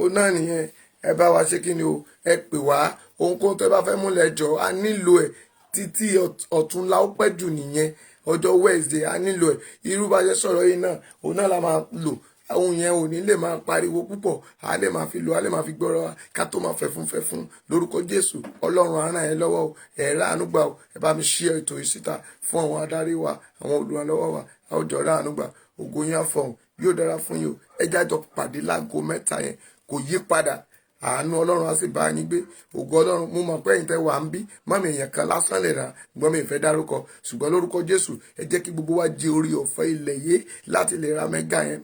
A: ó náà nìyẹn ẹ bá wa ṣe kí ni o ẹ pè wá ohunkóhun tó bá fẹ́ múlẹ̀ jọ a nílò ẹ̀ títí ọ̀túnla ó pẹ́ jù nìyẹn ọjọ́ Wednesday a nílò ẹ̀ irú bá ṣe sọ̀rọ̀ yìí náà òun náà la máa lò ohun yẹn ò ní lè máa pariwo púpọ̀ a lè máa fi lò a lè máa fi gbọ́rọ̀ wa ká tó máa fẹ̀fún lórúkọ Jésù Ọlọ́run á ràn ẹ́ lọ́wọ́ o ẹ̀ ráàánú gbà o ẹ bá mi ṣí ètò yìí síta fún àwọn adarí wa àwọn olùrànlọ́wọ́ wa a ó jọ ráàánú gbà ògo yín á fọhùn yóò dára fún yín o ẹ jájọ pàdé láago 3 yẹn kò yí padà àánú Ọlọ́run á sì bá yín gbé ògo Ọlọ́run mo mọ̀ pé ẹ̀yin tẹ́ wà ń bí mọ́mí èèyàn kan lásán lè rà gbọ́n mi ìfẹ́ dárúkọ ṣùgbọ́n lórúkọ Jésù ẹ jẹ́ kí gbogbo wa jẹ orí ọ̀fẹ́ ilẹ̀ yé láti lè ra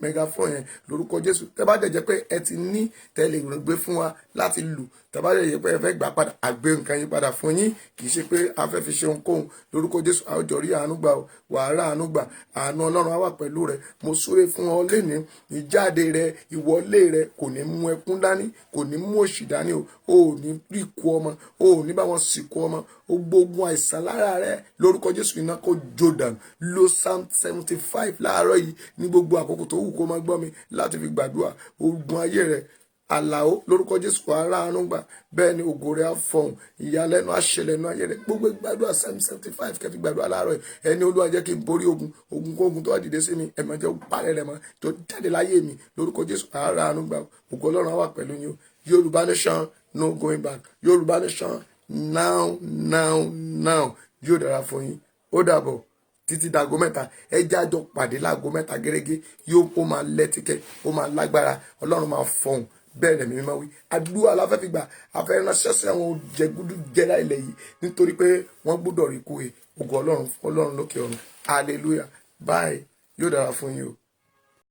A: megaphone yẹn lórúkọ Jésù tẹ́ bá jẹ́ pé ẹ ti ní tẹ́lẹ̀ gbé fún wa láti lù tàbá yẹ pé ẹ fẹ́ gbà padà àgbé nǹkan yí padà fún yín, kì í ṣe pé a fẹ́ fi ṣe ohunkóhun. Lórúkọ Jésù a ó jọ rí àánú gbà o, wàhálà àánú gbà, àánú Ọlọ́run á wà pẹ̀lú rẹ. Mo súre fún ọ lénìí, ìjáde rẹ, ìwọlé rẹ kò ní mú ẹkún dání, kò ní mú òṣì dání o ò ní rí ikú ọmọ, o ò ní bá wọn sìnkú ọmọ, o gbógun àìsàn lára rẹ lórúkọ Jésù iná kó jó dànù. Lo Psalm 75 láàárọ̀ yìí ní gbogbo àkókò tó wù kó máa gbọ́ mi láti fi gbàdúrà. Ogun ayé rẹ àlàó lórúkọ Jésù kò ara àánú gbà, bẹ́ẹ̀ ni ògo rẹ̀ á fọhùn, ìyàlẹ́nu àṣẹlẹ́nu ayé rẹ̀. Gbogbo gbàdúrà Psalm 75 kẹfì gbàdúrà láàárọ̀ yìí. Ẹni Olúwa jẹ́ kí n borí ogun kógun tó wá dìde sí mi, ẹ̀mọ̀ jẹ́ parẹ́ rẹ̀ mọ́ tó jáde láyé mi lórúkọ Jésù ara àánú gbà. Ògo Ọlọ́run á wà pẹ̀lú yín o. Yorùbá nation no going back. Yorùbá nation now yóò dára fún yín. Ó dàbọ̀ títí dago mẹ́ta. Ẹ jẹ́ a jọ pàdé láago mẹ́ta gẹ́gẹ́. Ó máa lẹ́tíkẹ́, ó máa lágbára, Ọlọ́run máa fọhùn. Bẹ́ẹ̀ ni mímọ́ wí. Àdúrà la fẹ́ fi gbà, a fẹ́ ránṣẹ́ sí àwọn jẹgúdú jẹrá ilẹ̀ yìí nítorí pé wọ́n gbọ́dọ̀ rí kú e. Ògo Ọlọ́run lókè ọ̀run. Hallelujah. Bye. Yóò dára fún yín o.